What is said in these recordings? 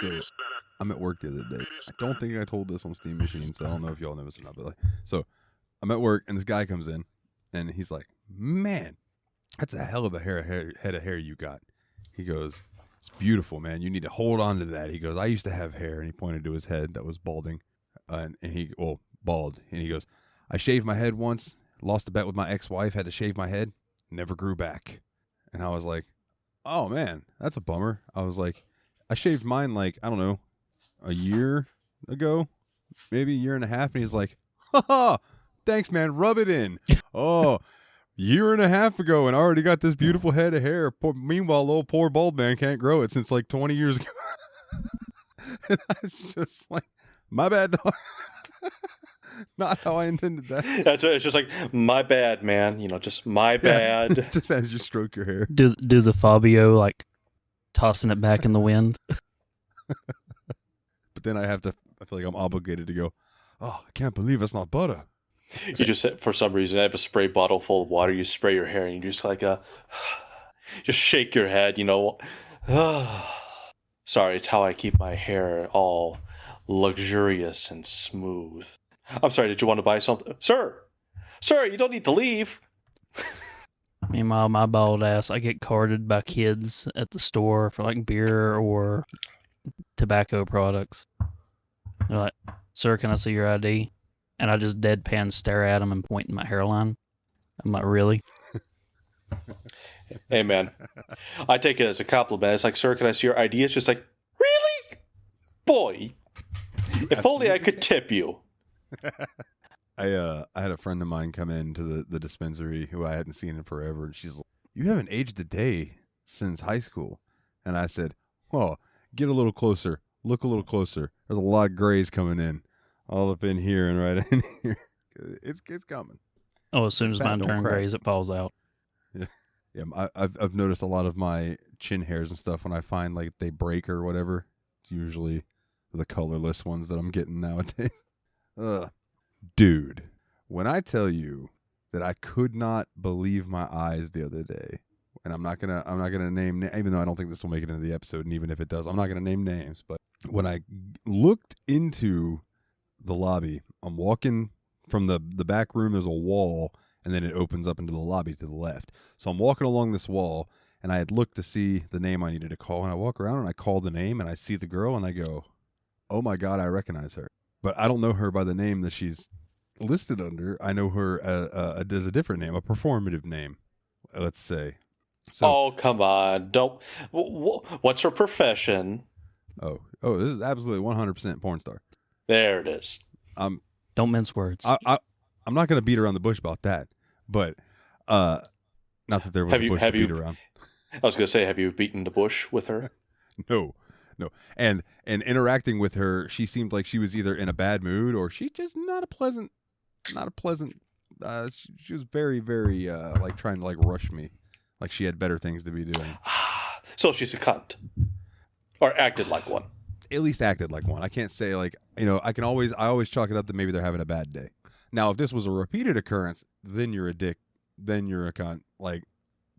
So I'm at work the other day. I don't think I told this on Steam Machine, so I don't know if y'all know this or not. But so I'm at work, and this guy comes in, and he's like, "Man, that's a hell of a head of hair you got." He goes, "It's beautiful, man. You need to hold on to that." He goes, "I used to have hair," and he pointed to his head that was balding, bald. And he goes, "I shaved my head once, lost a bet with my ex-wife, had to shave my head, never grew back." And I was like, "Oh man, that's a bummer." I was like, "I shaved mine like, I don't know, a year ago, maybe a year and a half." And he's like, "Ha ha, thanks, man. Rub it in." Oh, year and a half ago, and I already got this beautiful head of hair. Meanwhile, old poor bald man can't grow it since like 20 years ago. And it's just like, my bad, dog. Not how I intended that. It's just like, my bad, man. Just my bad. Just as you stroke your hair. Do the Fabio, like, tossing it back in the wind. But then I feel like I'm obligated to go, "Oh, I can't believe it's not butter." You just, for some reason, I have a spray bottle full of water. You spray your hair, and you just like, just shake your head, Sorry, it's how I keep my hair all luxurious and smooth. I'm sorry, did you want to buy something? Sir, you don't need to leave. Meanwhile, my bald ass, I get carded by kids at the store for like beer or tobacco products. They're like, "Sir, can I see your ID?" And I just deadpan stare at them and point in my hairline. I'm like, "Really?" Hey, man, I take it as a compliment. It's like, "Sir, can I see your ID?" It's just like, "Really? Boy, if only I could tip you." I had a friend of mine come into the dispensary who I hadn't seen in forever, and she's like, "You haven't aged a day since high school." And I said, "Oh, get a little closer. Look a little closer. There's a lot of grays coming in. All up in here and right in here." It's coming. Oh, as soon as mine turns grays, it falls out. Yeah. I've noticed a lot of my chin hairs and stuff when I find like they break or whatever. It's usually the colorless ones that I'm getting nowadays. Dude, when I tell you that I could not believe my eyes the other day, and I'm not gonna name, even though I don't think this will make it into the episode, and even if it does, I'm not gonna name names. But when I looked into the lobby, I'm walking from the back room. There's a wall, and then it opens up into the lobby to the left. So I'm walking along this wall, and I had looked to see the name I needed to call, and I walk around and I call the name, and I see the girl, and I go, "Oh my God, I recognize her." But I don't know her by the name that she's listed under. I know her as a different name, a performative name, let's say. So, Oh, come on. Don't. What's her profession? Oh, this is absolutely 100% porn star. There it is. Don't mince words. I'm not going to beat around the bush about that, but not that there was a bush to beat around. I was going to say, have you beaten the bush with her? No. And interacting with her, she seemed like she was either in a bad mood or she just not a pleasant. She was very, very like trying to like rush me, like she had better things to be doing. So she's a cunt, or acted like one. At least acted like one. I can't say like, I always chalk it up to maybe they're having a bad day. Now, if this was a repeated occurrence, then you're a dick. Then you're a cunt. Like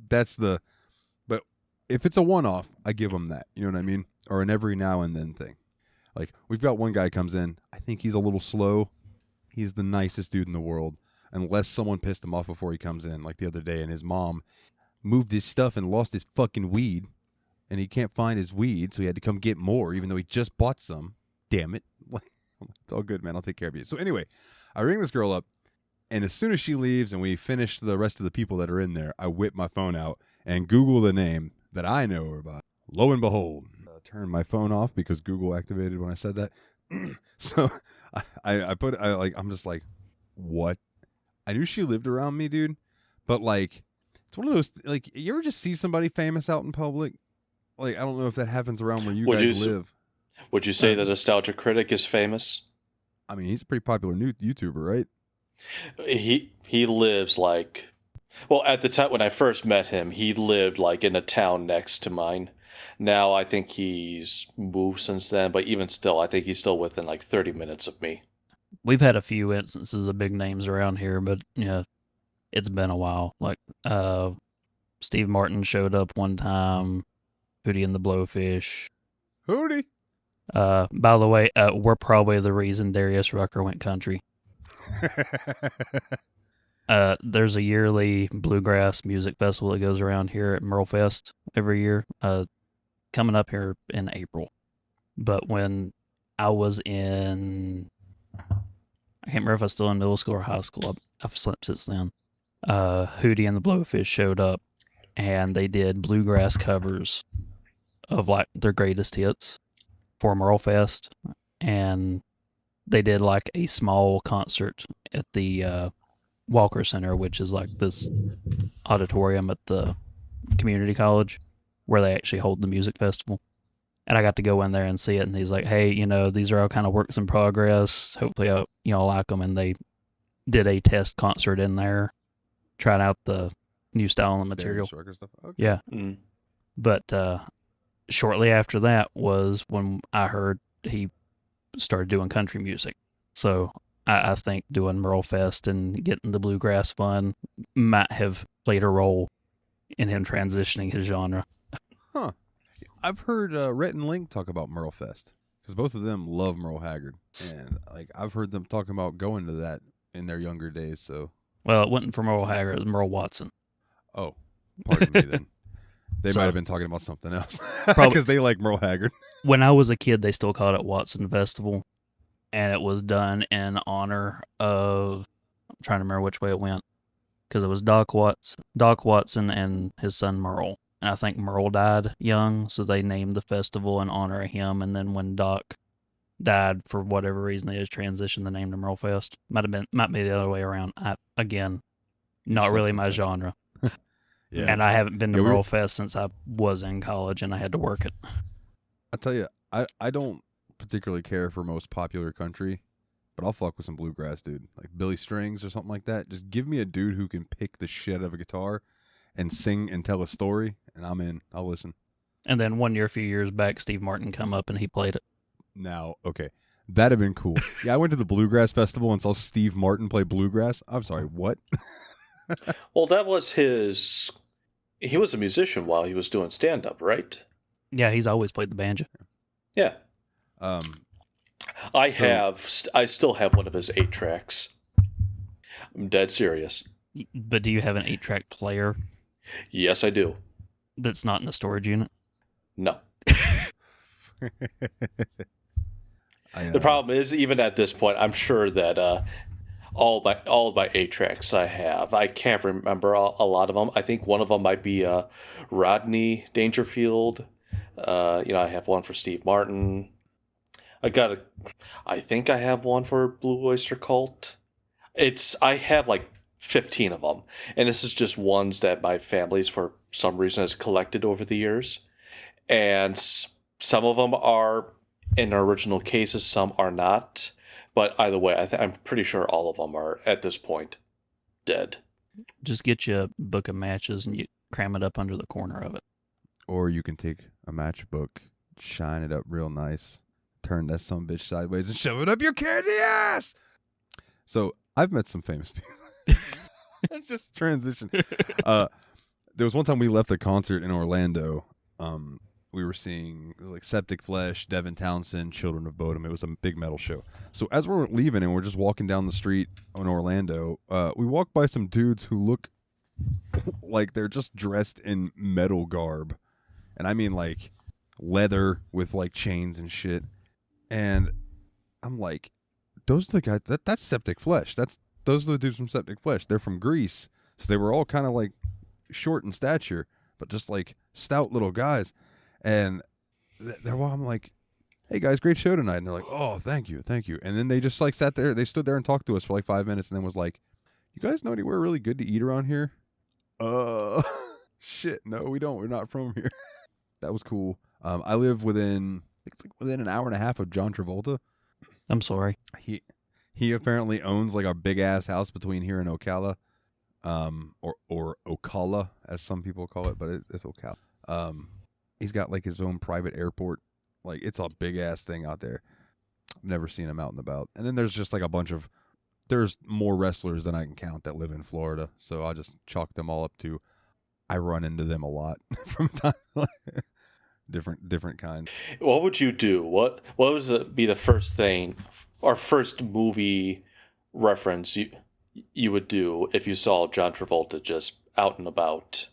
but if it's a one-off, I give them that. You know what I mean? Or an every now and then thing. Like, we've got one guy comes in. I think he's a little slow. He's the nicest dude in the world. Unless someone pissed him off before he comes in. Like the other day, and his mom moved his stuff and lost his fucking weed. And he can't find his weed, so he had to come get more, even though he just bought some. Damn it. It's all good, man. I'll take care of you. So anyway, I ring this girl up, and as soon as she leaves and we finish the rest of the people that are in there, I whip my phone out and Google the name that I know her by. Lo and behold, turn my phone off because Google activated when I said that. So I'm just like, what? I knew she lived around me, dude, but like, it's one of those, like, you ever just see somebody famous out in public? Like, I don't know if that happens around where you guys live. Would you say the Nostalgia Critic is famous? I mean, he's a pretty popular new YouTuber, right? He lives like, well, at the time when I first met him, he lived like in a town next to mine. Now I think he's moved since then, but even still, I think he's still within like 30 minutes of me. We've had a few instances of big names around here, but it's been a while. Like Steve Martin showed up one time, Hootie and the Blowfish. Hootie? By the way, we're probably the reason Darius Rucker went country. There's a yearly bluegrass music festival that goes around here at Merle Fest every year, coming up here in April. But when I was in, I can't remember if I was still in middle school or high school. I've slept since then. Hootie and the Blowfish showed up, and they did bluegrass covers of like their greatest hits for Merle Fest, and they did like a small concert at the Walker Center, which is like this auditorium at the community college where they actually hold the music festival. And I got to go in there and see it, and he's like, "Hey, these are all kind of works in progress. Hopefully, I'll like them." And they did a test concert in there, trying out the new style and material. Stuff. Okay. Yeah, but shortly after that was when I heard he started doing country music. So I think doing Merle Fest and getting the bluegrass fun might have played a role in him transitioning his genre. Huh. I've heard Rhett and Link talk about Merle Fest because both of them love Merle Haggard, and like I've heard them talking about going to that in their younger days. So, well, it wasn't for Merle Haggard; it was Merle Watson. Oh, pardon me then. They might have been talking about something else Probably because they like Merle Haggard. When I was a kid, they still called it Watson Festival, and it was done in honor of, I'm trying to remember which way it went, because it was Doc Watson and his son Merle. And I think Merle died young, so they named the festival in honor of him. And then when Doc died, for whatever reason, they just transitioned the name to Merle Fest. Might be the other way around. Again, not really my genre. Yeah. And I haven't been to Merle Fest since I was in college and I had to work it. I tell you, I don't particularly care for most popular country, but I'll fuck with some bluegrass, dude. Like Billy Strings or something like that. Just give me a dude who can pick the shit out of a guitar and sing and tell a story, and I'm in. I'll listen. And then one year, a few years back, Steve Martin come up and he played it. Now, okay, that'd have been cool. Yeah, I went to the Bluegrass Festival and saw Steve Martin play bluegrass. I'm sorry, what? Well, that was his... He was a musician while he was doing stand-up, right? Yeah, he's always played the banjo. Yeah. I still have one of his 8 tracks. I'm dead serious. But do you have an 8-track player? Yes, I do. That's not in the storage unit? No. The problem is, even at this point, I'm sure that all of my 8 tracks I have, I can't remember a lot of them. I think one of them might be Rodney Dangerfield. I have one for Steve Martin. I think I have one for Blue Oyster Cult. I have like 15 of them, and this is just ones that my family's for some reason has collected over the years, and some of them are in original cases, some are not, but either way, I'm pretty sure all of them are at this point dead. Just get you a book of matches and you cram it up under the corner of it. Or you can take a matchbook, shine it up real nice, turn that sumbitch sideways, and shove it up your candy ass. So I've met some famous people. Let's just transition. There was one time we left a concert in Orlando. We were seeing, it was like Septic Flesh, Devin Townsend, Children of Bodom. It was a big metal show. So as we're leaving and we're just walking down the street in Orlando, we walk by some dudes who look like they're just dressed in metal garb. And I mean like leather with like chains and shit. And I'm like, those are the guys, that's Septic Flesh. Those are the dudes from Septic Flesh. They're from Greece. So they were all kind of like short in stature, but just like stout little guys. And I'm like, hey guys, great show tonight. And they're like, oh, thank you. And then they just like sat there. They stood there and talked to us for like 5 minutes and then was like, you guys know anywhere really good to eat around here? Shit, no, we don't. We're not from here. That was cool. I live within an hour and a half of John Travolta. I'm sorry. He apparently owns like a big ass house between here and Ocala, or Ocala as some people call it, but it's Ocala. He's got like his own private airport. Like it's a big ass thing out there. I've never seen him out and about. And then there's just like there's more wrestlers than I can count that live in Florida. So I just chalk them all up to, I run into them a lot from time. different kinds. What would you do? What be the first thing or first movie reference you would do if you saw John Travolta just out and about?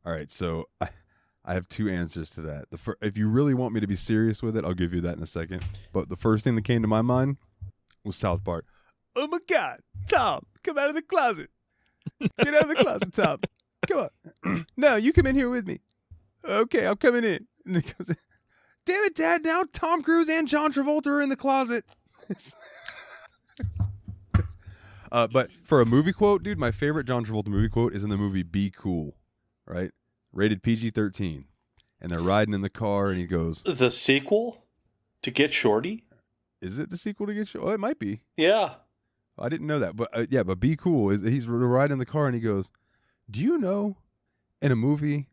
All right, so I have two answers to that. If you really want me to be serious with it, I'll give you that in a second. But the first thing that came to my mind was South Park. Oh my God, Tom, come out of the closet. Get out of the closet, Tom. Come on. No, you come in here with me. Okay, I'm coming in. And he goes, damn it, Dad, now Tom Cruise and John Travolta are in the closet. But for a movie quote, dude, my favorite John Travolta movie quote is in the movie Be Cool, right? Rated PG-13. And they're riding in the car, and he goes... The sequel to Get Shorty? Is it the sequel to Get Shorty? Oh, it might be. Yeah. I didn't know that. But yeah, but Be Cool. He's riding in the car, and he goes, do you know in a movie,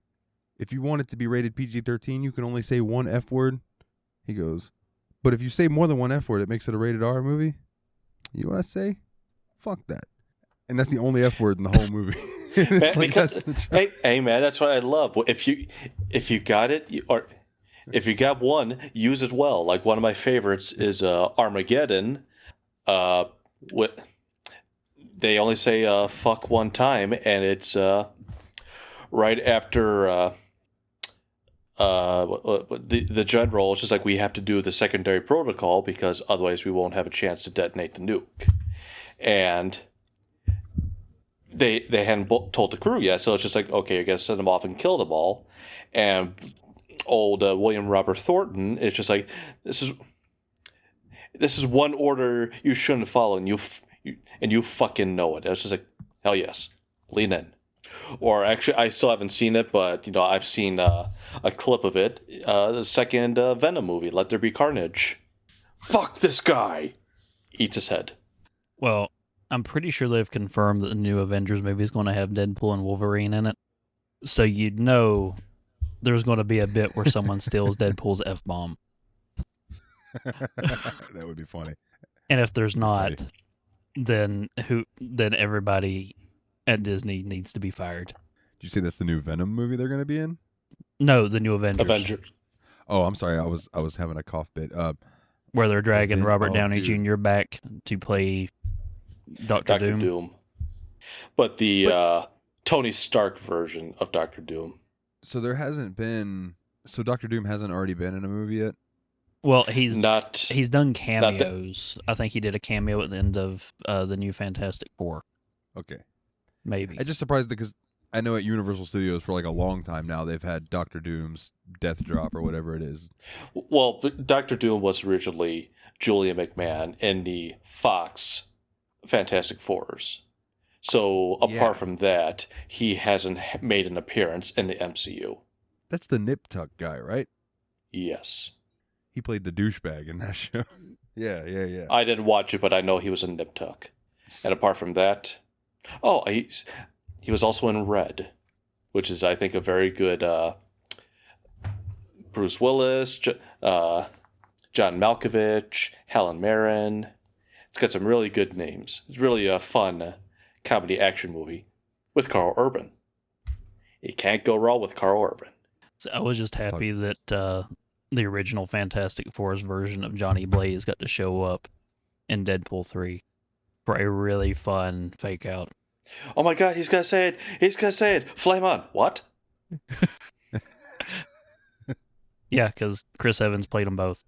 if you want it to be rated PG-13, you can only say one F word? He goes, but if you say more than one F word, it makes it a rated R movie? You know what I say? Fuck that. And that's the only F word in the whole movie. Hey man, that's what I love. If you got it, or if you got one, use it well. Like one of my favorites is Armageddon. They only say fuck one time, and it's right after the general. It's just like, we have to do the secondary protocol because otherwise we won't have a chance to detonate the nuke. And they hadn't told the crew yet, so it's just like, okay, you're gonna send them off and kill them all. And old William Robert Thornton is just like, this is one order you shouldn't follow, and you fucking know it. It's just like, hell yes, lean in. Or actually, I still haven't seen it, but I've seen a clip of it. The second Venom movie, Let There Be Carnage. Fuck this guy. Eats his head. Well, I'm pretty sure they've confirmed that the new Avengers movie is going to have Deadpool and Wolverine in it. So you'd know there's going to be a bit where someone steals Deadpool's F-bomb. That would be funny. And if there's not, then everybody at Disney needs to be fired. Did you say that's the new Venom movie they're going to be in? No, the new Avengers. Oh, I'm sorry. I was having a cough bit. Where they're dragging Robert Downey Jr. back to play Dr. Doom. But the Tony Stark version of Dr. Doom. So there hasn't been... So Dr. Doom hasn't already been in a movie yet? Well, he's done cameos. I think he did a cameo at the end of the new Fantastic Four. Okay. Maybe. I'm just surprised because I know at Universal Studios for like a long time now they've had Dr. Doom's Death Drop or whatever it is. Well, Dr. Doom was originally Julia McMahon in the Fox Fantastic Fours. So apart from that, he hasn't made an appearance in the MCU. That's the Nip Tuck guy, right? Yes. He played the douchebag in that show. Yeah. I didn't watch it, but I know he was in Nip Tuck. And apart from that, he was also in Red, which is, I think, a very good Bruce Willis, John Malkovich, Helen Mirren. It's got some really good names. It's really a fun comedy action movie with Carl Urban. You can't go wrong with Carl Urban. So I was just happy that the original Fantastic Four's version of Johnny Blaze got to show up in Deadpool 3 for a really fun fake out. Oh my God, he's gonna say it. He's gonna say it. Flame on. What? Yeah, because Chris Evans played them both.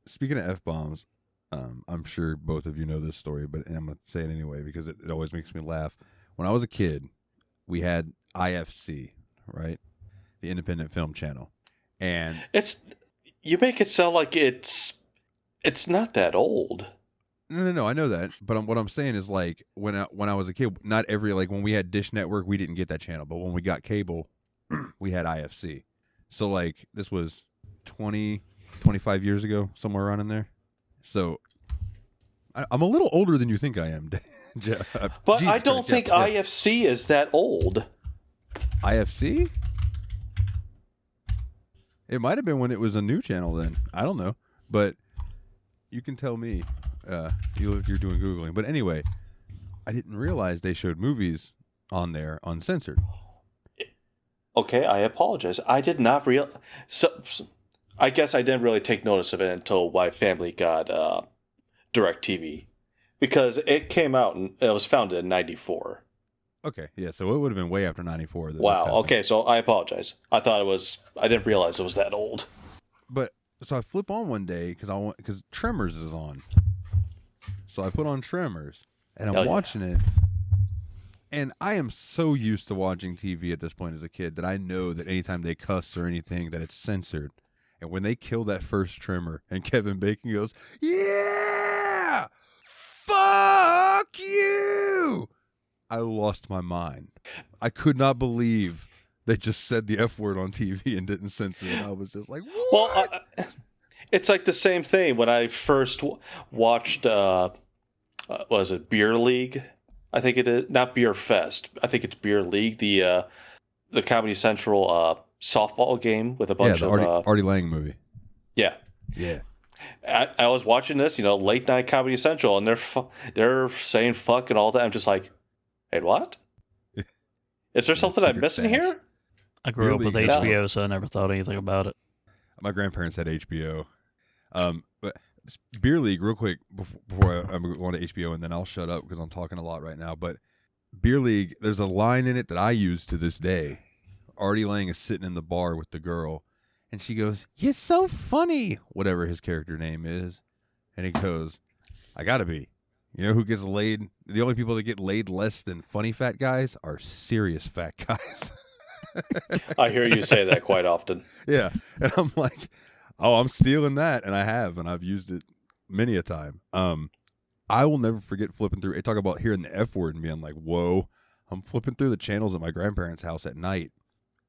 Speaking of F-bombs, I'm sure both of you know this story, but I'm going to say it anyway because it always makes me laugh. When I was a kid, we had IFC, right? The Independent Film Channel. And you make it sound like it's not that old. No, I know that. But what I'm saying is, like, when I was a kid, not every, like, when we had Dish Network, we didn't get that channel. But when we got cable, we had IFC. So, like, this was 25 years ago, somewhere around in there. So, I'm a little older than you think I am, Jeff. But Jesus I don't Christ, think IFC is that old. IFC? It might have been when it was a new channel then. I don't know. But you can tell me. You're doing Googling. But anyway, I didn't realize they showed movies on there uncensored. Okay, I apologize. I did not real. I guess I didn't really take notice of it until my family got DirecTV, because it came out and it was founded in '94. Okay, yeah, so it would have been way after '94 that this Wow. happened. Okay, so I apologize. I thought it was. I didn't realize it was that old. But so I flip on one day because Tremors is on. So I put on Tremors and I'm Hell yeah. watching it. And I am so used to watching TV at this point as a kid that I know that anytime they cuss or anything that it's censored. And when they kill that first Tremor and Kevin Bacon goes, "Yeah! Fuck you!" I lost my mind. I could not believe they just said the F word on TV and didn't censor it. I was just like, what? Well, it's like the same thing when I first watched. Was it Beer League? I think it is not Beer Fest. I think it's Beer League. The Comedy Central softball game with a bunch of Artie Lang movie. Yeah. I was watching this, late night Comedy Central, and they're saying fuck and all that. I'm just like, hey, what? Is there something I'm missing here? I grew up with Really? HBO, so I never thought anything about it. My grandparents had HBO. But Beer League, real quick, before I'm going to HBO, and then I'll shut up because I'm talking a lot right now. But Beer League, there's a line in it that I use to this day. Artie Lang is sitting in the bar with the girl, and she goes, "You're so funny," whatever his character name is. And he goes, "I gotta be. You know who gets laid? The only people that get laid less than funny fat guys are serious fat guys." I hear you say that quite often. Yeah. And I'm like, oh, I'm stealing that. And I have, and I've used it many a time. I will never forget flipping through. They talk about hearing the F word and being like, whoa. I'm flipping through the channels at my grandparents' house at night.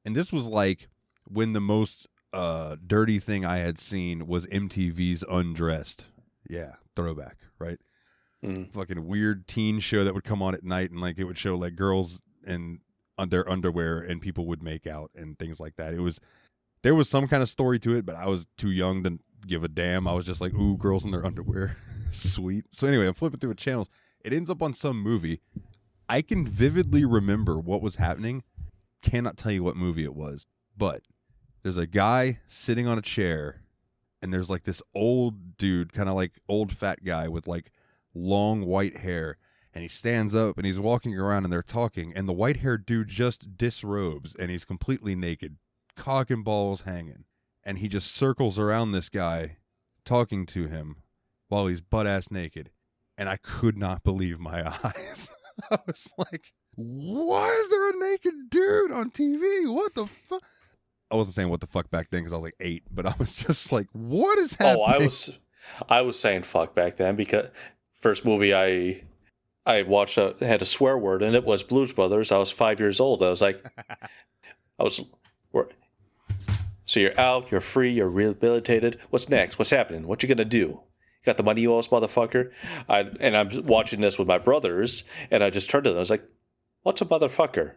And this was like when the most dirty thing I had seen was MTV's Undressed. Yeah, throwback, right? Fucking weird teen show that would come on at night, and like it would show like girls in their underwear and people would make out and things like that. There was some kind of story to it, but I was too young to give a damn. I was just like, ooh, girls in their underwear. Sweet. So anyway, I'm flipping through the channels. It ends up on some movie. I can vividly remember what was happening. Cannot tell you what movie it was, but there's a guy sitting on a chair, and there's like this old dude, kind of like old fat guy with like long white hair, and he stands up and he's walking around and they're talking, and the white haired dude just disrobes and he's completely naked, cock and balls hanging, and he just circles around this guy talking to him while he's butt ass naked, and I could not believe my eyes. I was like, why is there a naked dude on TV? What the fuck? I wasn't saying what the fuck back then because I was like 8, but I was just like, what is happening? Oh, I was saying fuck back then because first movie I watched had a swear word, and it was Blues Brothers. I was 5 years old. I was like, so you're out, you're free, you're rehabilitated. What's next? What's happening? What you gonna do? You got the money you owe us, motherfucker? And I'm watching this with my brothers, and I just turned to them. I was like, what's a motherfucker?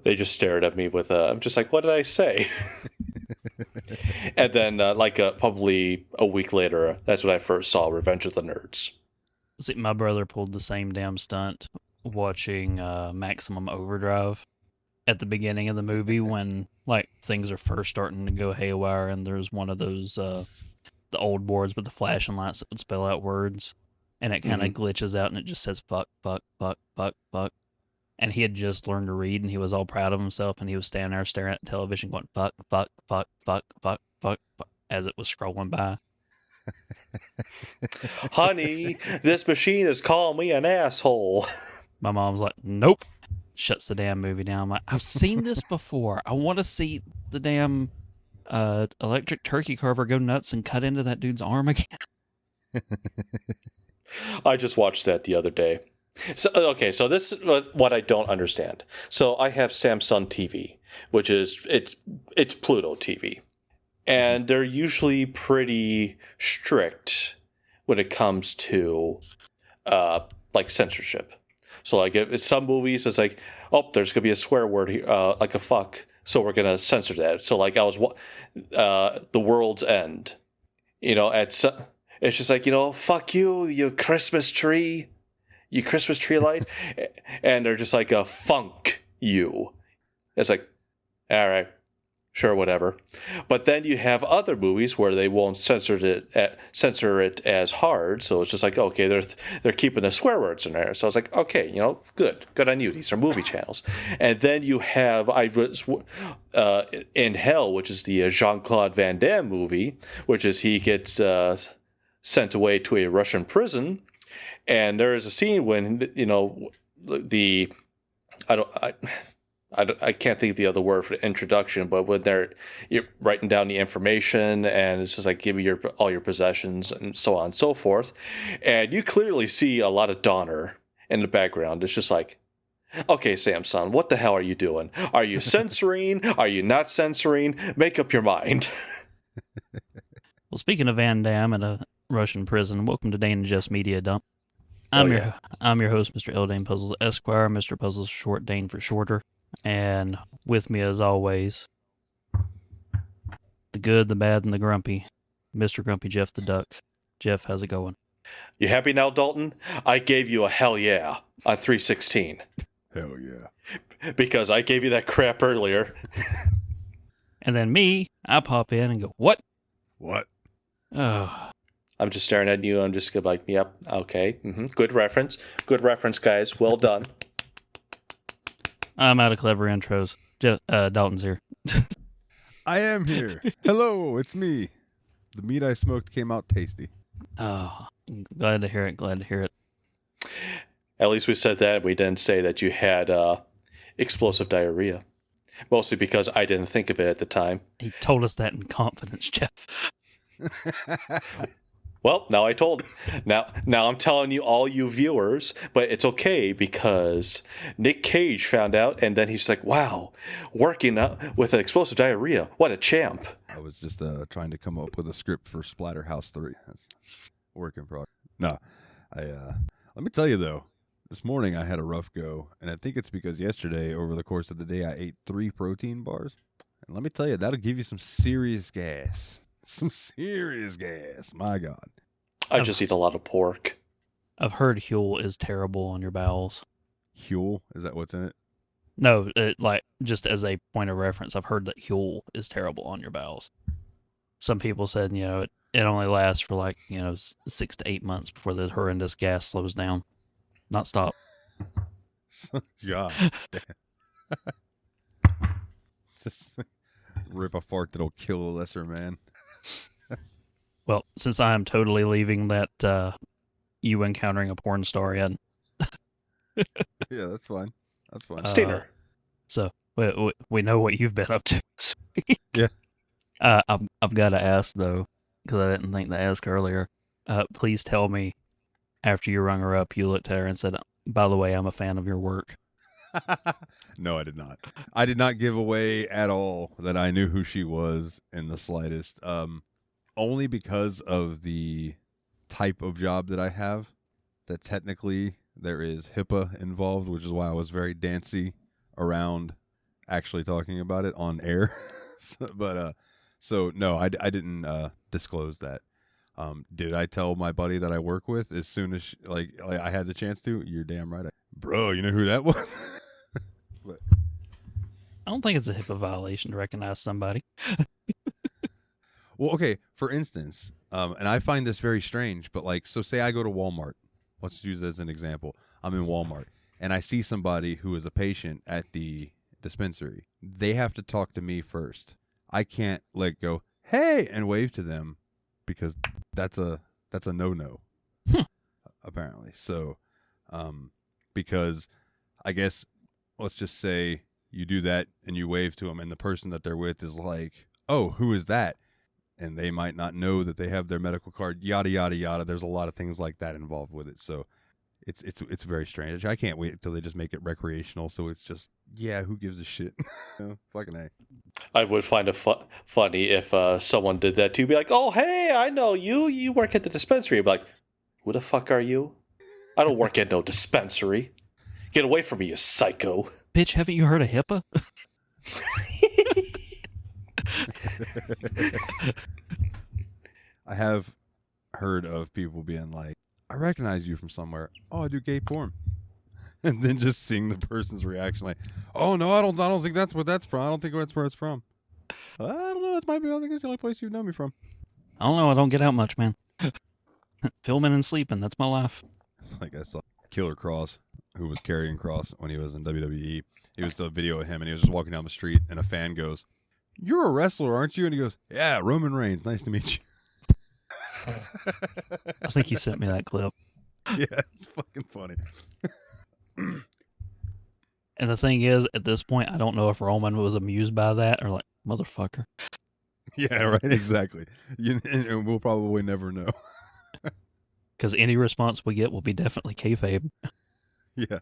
They just stared at me with I'm just like, what did I say? And then probably a week later, that's when I first saw Revenge of the Nerds. See, my brother pulled the same damn stunt watching Maximum Overdrive at the beginning of the movie when like things are first starting to go haywire, and there's one of those the old boards with the flashing lights that would spell out words, and it kind of glitches out and it just says fuck, fuck, fuck, fuck, fuck. And he had just learned to read, and he was all proud of himself, and he was standing there staring at the television going fuck, fuck, fuck, fuck, fuck, fuck, fuck, as it was scrolling by. Honey, this machine is calling me an asshole. My mom's like, nope. Shuts the damn movie down. I'm like, I've seen this before. I want to see the damn electric turkey carver go nuts and cut into that dude's arm again. I just watched that the other day. So this is what I don't understand. So I have Samsung TV, which is it's Pluto TV, and they're usually pretty strict when it comes to like censorship. So like it's some movies, it's like, oh, there's gonna be a swear word here, like a fuck, so we're gonna censor that. So like I was The World's End, it's just like, fuck you, you Christmas tree light, and they're just like funk you. It's like, all right, sure, whatever. But then you have other movies where they won't censor it as hard, so it's just like, okay, they're keeping the swear words in there. So I was like, okay, good on you. These are movie channels. And then you have In Hell, which is the Jean-Claude Van Damme movie, which is he gets sent away to a Russian prison, and there is a scene when I can't think of the other word for the introduction, but when you're writing down the information and it's just like, give me all your possessions and so on and so forth. And you clearly see a lot of Donner in the background. It's just like, okay, Samson, what the hell are you doing? Are you censoring? Are you not censoring? Make up your mind. Well, speaking of Van Damme and a Russian prison, welcome to Dane and Jeff's Media Dump. I'm your host, Mr. L. Dane Puzzles Esquire, Mr. Puzzles short, Dane for shorter. And with me, as always, the good, the bad, and the grumpy, Mr. Grumpy Jeff the Duck. Jeff, how's it going? You happy now, Dalton? I gave you a hell yeah on 316. Hell yeah. Because I gave you that crap earlier. And then me, I pop in and go, what? What? Oh. I'm just staring at you. I'm just like, yep, okay. Good reference. Good reference, guys. Well done. I'm out of clever intros. Dalton's here. I am here. Hello, it's me. The meat I smoked came out tasty. Oh, glad to hear it. Glad to hear it. At least we said that. We didn't say that you had explosive diarrhea. Mostly because I didn't think of it at the time. He told us that in confidence, Jeff. Well, now I told. Now I'm telling you, all you viewers, but it's okay because Nick Cage found out, and then he's like, wow, working with an explosive diarrhea. What a champ. I was just trying to come up with a script for Splatterhouse 3. That's work in progress. No, let me tell you, though, this morning I had a rough go, and I think it's because yesterday, over the course of the day, I ate 3 protein bars. And let me tell you, that'll give you some serious gas. Some serious gas. My God. I just eat a lot of pork. I've heard Huel is terrible on your bowels. Huel? Is that what's in it? No, just as a point of reference, I've heard that Huel is terrible on your bowels. Some people said, it only lasts for 6 to 8 months before the horrendous gas slows down. Not stop. God. Just rip a fart that'll kill a lesser man. Well, since I am totally leaving that you encountering a porn star in. Yeah, that's fine. That's fine. Steiner. So we know what you've been up to this week. Yeah. I've got to ask, though, because I didn't think to ask earlier. Please tell me, after you rung her up, you looked at her and said, by the way, I'm a fan of your work. No, I did not. I did not give away at all that I knew who she was in the slightest. Only because of the type of job that I have, that technically there is HIPAA involved, which is why I was very dancy around actually talking about it on air. So no, I didn't disclose that. Did I tell my buddy that I work with as soon as I had the chance to? You're damn right. Bro, you know who that was? But I don't think it's a HIPAA violation to recognize somebody. well, okay, for instance, and I find this very strange, but so say I go to Walmart. Let's use this as an example. I'm in Walmart, and I see somebody who is a patient at the dispensary. They have to talk to me first. I can't go, hey, and wave to them, because that's a no-no, apparently. So, because I guess, let's just say you do that and you wave to them, and the person that they're with is like, oh, who is that? And they might not know that they have their medical card, yada, yada, yada. There's a lot of things like that involved with it. So it's very strange. I can't wait until they just make it recreational. So it's just, yeah, who gives a shit? Fucking A. I would find it funny if someone did that too. Be like, oh, hey, I know you. You work at the dispensary. I'd be like, who the fuck are you? I don't work at no dispensary. Get away from me, you psycho. Bitch, haven't you heard of HIPAA? I have heard of people being like, I recognize you from somewhere. Oh, I do gay porn. and then just seeing the person's reaction, like, "Oh no, I don't think that's what that's from. I don't think that's where it's from. I don't know. It might be. I think it's the only place you know me from." I don't know. I don't get out much, man. Filming and sleeping. That's my life. It's like I saw Killer Cross, who was carrying Cross when he was in WWE. He was a video of him, and he was just walking down the street, and a fan goes, "You're a wrestler, aren't you?" And he goes, "Yeah, Roman Reigns. Nice to meet you." I think you sent me that clip. Yeah, it's fucking funny. And the thing is, at this point, I don't know if Roman was amused by that or like, motherfucker. Yeah, right. Exactly. And we'll probably never know. Because any response we get will be definitely kayfabe. Yeah,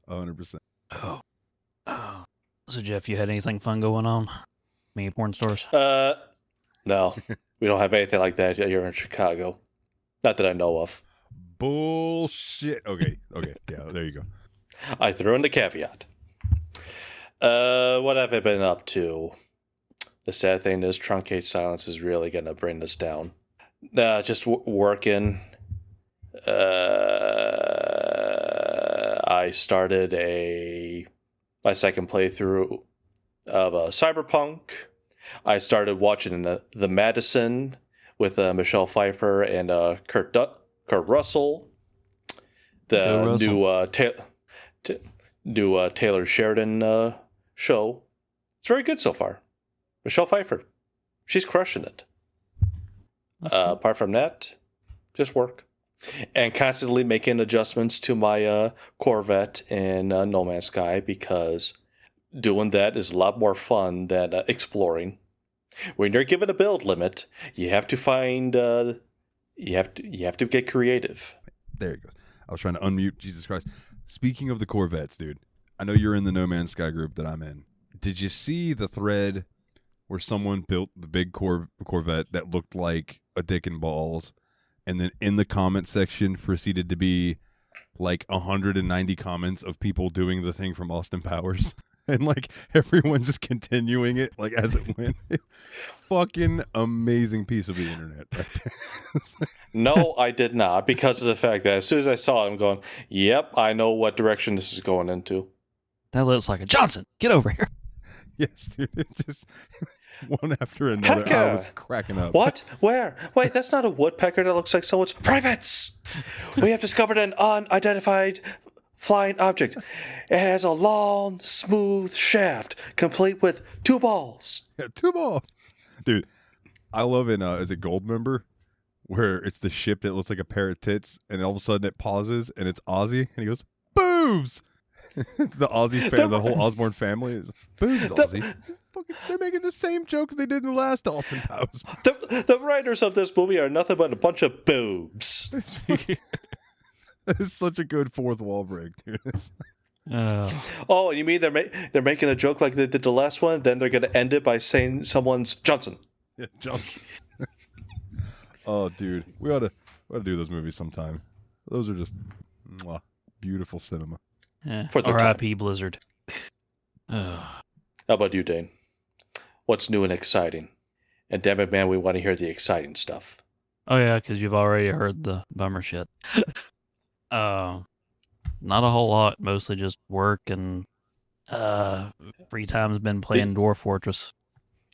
100%. Oh. So, Jeff, you had anything fun going on? Me porn stores? No, we don't have anything like that here in Chicago. Not that I know of. Bullshit. Okay. Yeah, there you go. I threw in the caveat. What have I been up to? The sad thing is, Truncate Silence is really going to bring this down. Just working. I started my second playthrough of Cyberpunk. I started watching the Madison with Michelle Pfeiffer and Kurt Russell. The new Taylor Sheridan show. It's very good so far. Michelle Pfeiffer, she's crushing it. Cool. Apart from that, just work. And constantly making adjustments to my Corvette in No Man's Sky, because doing that is a lot more fun than exploring. When you're given a build limit, you have to find you have to get creative. There it goes. I was trying to unmute. Jesus Christ. Speaking of the Corvettes, dude, I know you're in the No Man's Sky group that I'm in. Did you see the thread where someone built the big Corvette that looked like a dick and balls, and then in the comment section proceeded to be like 190 comments of people doing the thing from Austin Powers? And like everyone just continuing it like as it went. Fucking amazing piece of the internet right there. No, I did not, because of the fact that as soon as I saw it, I'm going, yep, I know what direction this is going into. That looks like a Johnson. Get over here. Yes, dude. It's just one after another. Pecker. I was cracking up. What? Where? Wait, that's not a woodpecker. That looks like someone's privates. We have discovered an unidentified flying object. It has a long, smooth shaft, complete with 2 balls. Yeah, 2 balls. Dude, I love in is it Goldmember, where it's the ship that looks like a pair of tits, and all of a sudden it pauses and it's Ozzy, and he goes, boobs. The Ozzy fan, the whole Osborne family is boobs. Ozzy. They're making the same jokes they did in the last Austin Powers. The writers of this movie are nothing but a bunch of boobs. It's such a good fourth wall break, dude. Oh, you mean they're making a joke like they did the last one? Then they're going to end it by saying someone's Johnson. Yeah, Johnson. Oh, dude, we ought to do those movies sometime. Those are just beautiful cinema. Yeah. For the R.I.P. Blizzard. How about you, Dane? What's new and exciting? And damn it, man, we want to hear the exciting stuff. Oh, yeah, because you've already heard the bummer shit. Not a whole lot. Mostly just work, and free time's been playing Dwarf Fortress.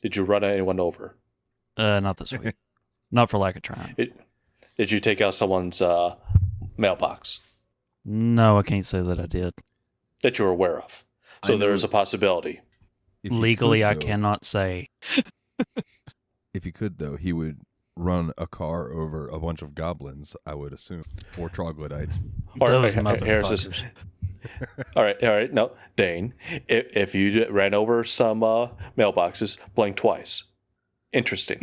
Did you run anyone over? Not this week. Not for lack of trying. Did you take out someone's mailbox? No, I can't say that I did. That you're aware of. So there is a possibility. Legally, I cannot say. If he could, though, he would run a car over a bunch of goblins, I would assume, or troglodytes. Those Here's this. motherfuckers. All right. No, Dane, if you ran over some mailboxes, blink twice. Interesting.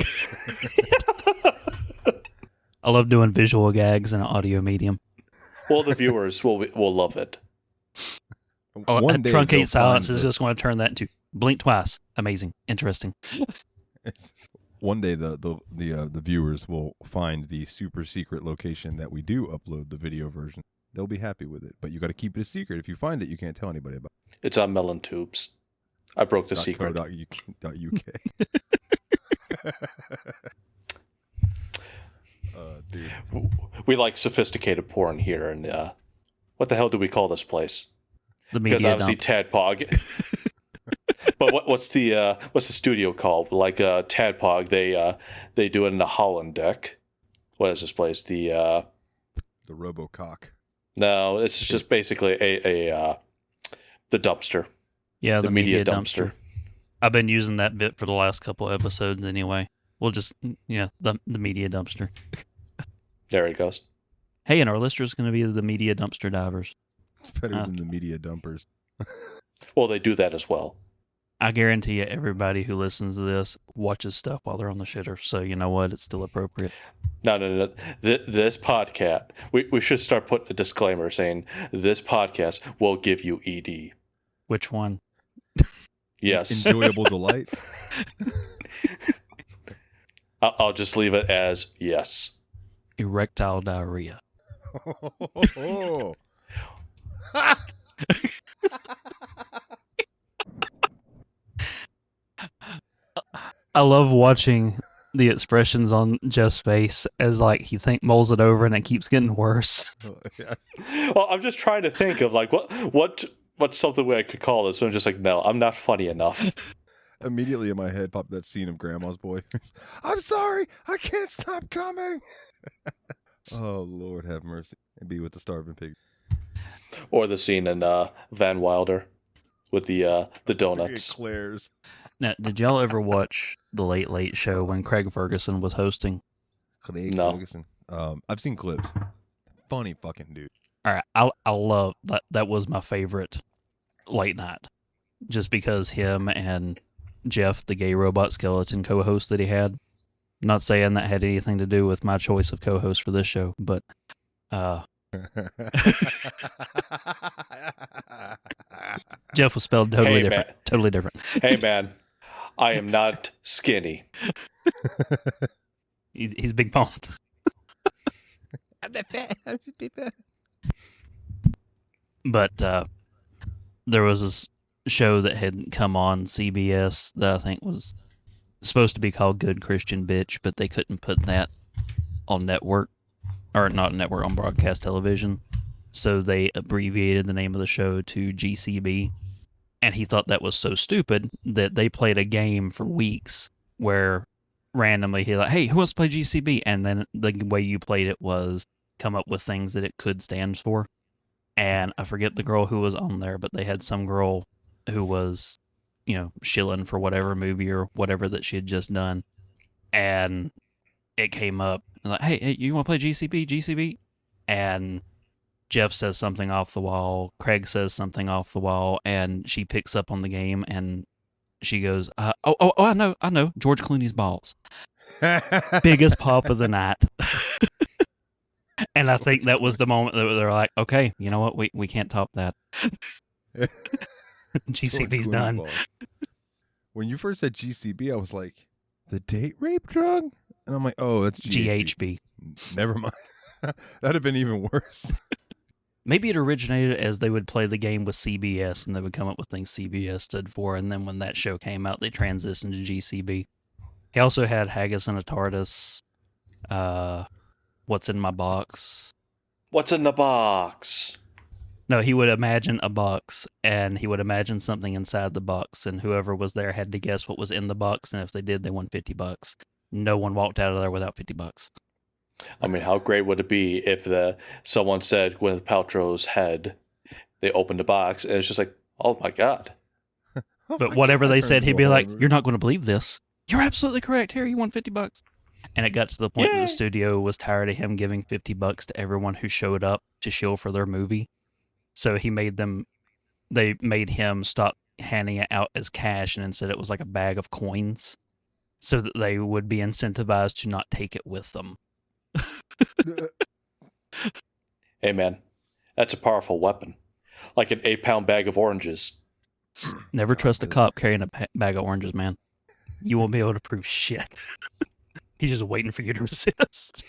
I love doing visual gags in an audio medium. Well, the viewers will love it. Oh, One day they'll Truncate Silence find is just going to turn that into blink twice. Amazing. Interesting. One day the viewers will find the super secret location that we do upload the video version. They'll be happy with it, but you got to keep it a secret. If you find it, you can't tell anybody about it. It's on melon tubes. I broke the secret. .uk. Dude. We like sophisticated porn here, and what the hell do we call this place? The because media obviously dump. Tadpog. But what's the studio called? Like Tadpog, they do it in the Holland deck. What is this place? The RoboCock. no, it's just basically a the dumpster. Yeah, The media dumpster. I've been using that bit for the last couple episodes anyway. We'll just, the media dumpster. There it goes. Hey, and our listeners going to be the media dumpster divers. It's better than the media dumpers. Well, they do that as well. I guarantee you everybody who listens to this watches stuff while they're on the shitter. So you know what? It's still appropriate. No. This podcast, we should start putting a disclaimer saying this podcast will give you ED. Which one? Yes. Enjoyable delight. I'll just leave it as yes. Erectile diarrhea. Oh. I love watching the expressions on Jeff's face as like he mulls it over and it keeps getting worse. Yeah. Well, I'm just trying to think of like what's something way I could call this. But I'm just like, no, I'm not funny enough. Immediately in my head popped that scene of Grandma's Boy. I'm sorry, I can't stop coming. Oh, Lord have mercy. And be with the starving pig. Or the scene in Van Wilder with the donuts. Eclairs. Now, did y'all ever watch The Late Late Show when Craig Ferguson was hosting? No. Ferguson. I've seen clips. Funny fucking dude. All right, I love that. That was my favorite late night, just because him and Jeff, the gay robot skeleton co-host that he had. Not saying that had anything to do with my choice of co-host for this show, but Jeff was spelled totally different. Man. Totally different. Hey man, I am not skinny. He's big boned. I'm not fat. I'm just big fat. But there was this show that had come on CBS that I think was supposed to be called Good Christian Bitch, but they couldn't put that on network, or not network, on broadcast television. So they abbreviated the name of the show to GCB. And he thought that was so stupid that they played a game for weeks where randomly he like, hey, who wants to play GCB? And then the way you played it was come up with things that it could stand for. And I forget the girl who was on there, but they had some girl who was, shilling for whatever movie or whatever that she had just done. And it came up like, hey, you want to play GCB? And Jeff says something off the wall. Craig says something off the wall, and she picks up on the game and she goes, I know, George Clooney's balls. Biggest pop of the night. And I think that was the moment that they're like, okay, you know what? We can't top that. GCB's done. When you first said GCB, I was like, the date rape drug? And I'm like, oh, that's GHB. Never mind. That'd have been even worse. Maybe it originated as they would play the game with CBS and they would come up with things CBS stood for. And then when that show came out, they transitioned to GCB. He also had Haggis and a TARDIS. What's in my box? What's in the box? No, he would imagine a box and he would imagine something inside the box. And whoever was there had to guess what was in the box. And if they did, they won $50. No one walked out of there without $50. I mean, how great would it be if someone said Gwyneth Paltrow's head, they opened the box, and it's just like, oh my God. But whatever they said, he'd be like, you're not going to believe this. You're absolutely correct. Here, you won $50. And it got to the point that the studio was tired of him giving $50 to everyone who showed up to shill for their movie. So they made him stop handing it out as cash, and instead it was like a bag of coins so that they would be incentivized to not take it with them. Hey man, that's a powerful weapon. Like an 8-pound bag of oranges. Never trust a cop carrying a bag of oranges, man. You won't be able to prove shit. He's just waiting for you to resist.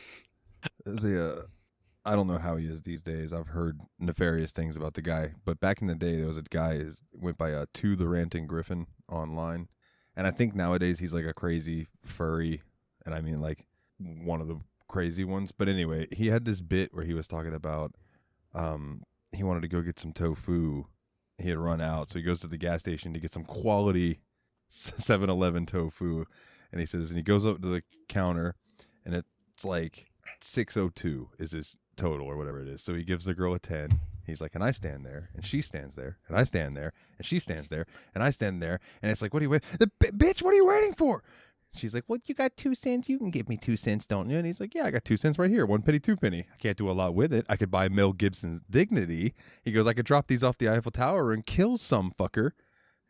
I don't know how he is these days. I've heard nefarious things about the guy, but back in the day, there was a guy who went by To the Ranting Griffin online, and I think nowadays he's like a crazy furry, and I mean like one of the crazy ones. But anyway, he had this bit where he was talking about he wanted to go get some tofu he had run out, so he goes to the gas station to get some quality 7-Eleven tofu, and he goes up to the counter, and it's like 602 is his total or whatever it is. So he gives the girl a 10. He's like, and I stand there, and she stands there, and I stand there, and she stands there, and I stand there, and it's like, what are you waiting? Bitch, what are you waiting for? She's like, well, you got 2 cents. You can give me 2 cents, don't you? And he's like, yeah, I got 2 cents right here. 1 penny, 2 penny. I can't do a lot with it. I could buy Mel Gibson's dignity. He goes, I could drop these off the Eiffel Tower and kill some fucker.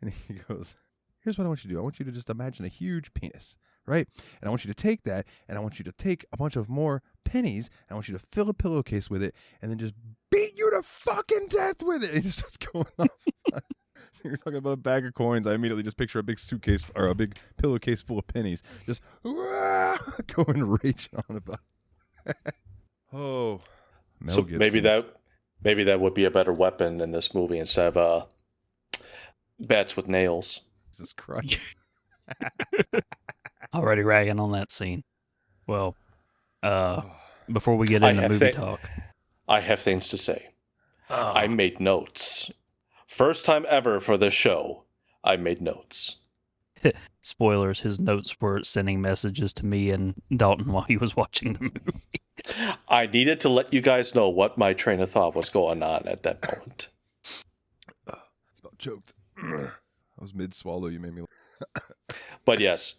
And he goes, here's what I want you to do. I want you to just imagine a huge penis, right? And I want you to take that, and I want you to take a bunch of more pennies, and I want you to fill a pillowcase with it, and then just beat you to fucking death with it. And he just starts going off. You're talking about a bag of coins. I immediately just picture a big suitcase or a big pillowcase full of pennies, just going raging on about. Oh, Mel so Gibson. maybe that would be a better weapon in this movie instead of bats with nails. Jesus Christ. Already ragging on that scene. Well, before we get into movie talk, I have things to say. I made notes. First time ever for this show, I made notes. Spoilers, his notes were sending messages to me and Dalton while he was watching the movie. I needed to let you guys know what my train of thought was going on at that moment. It's about choked. I was mid-swallow. You made me But yes,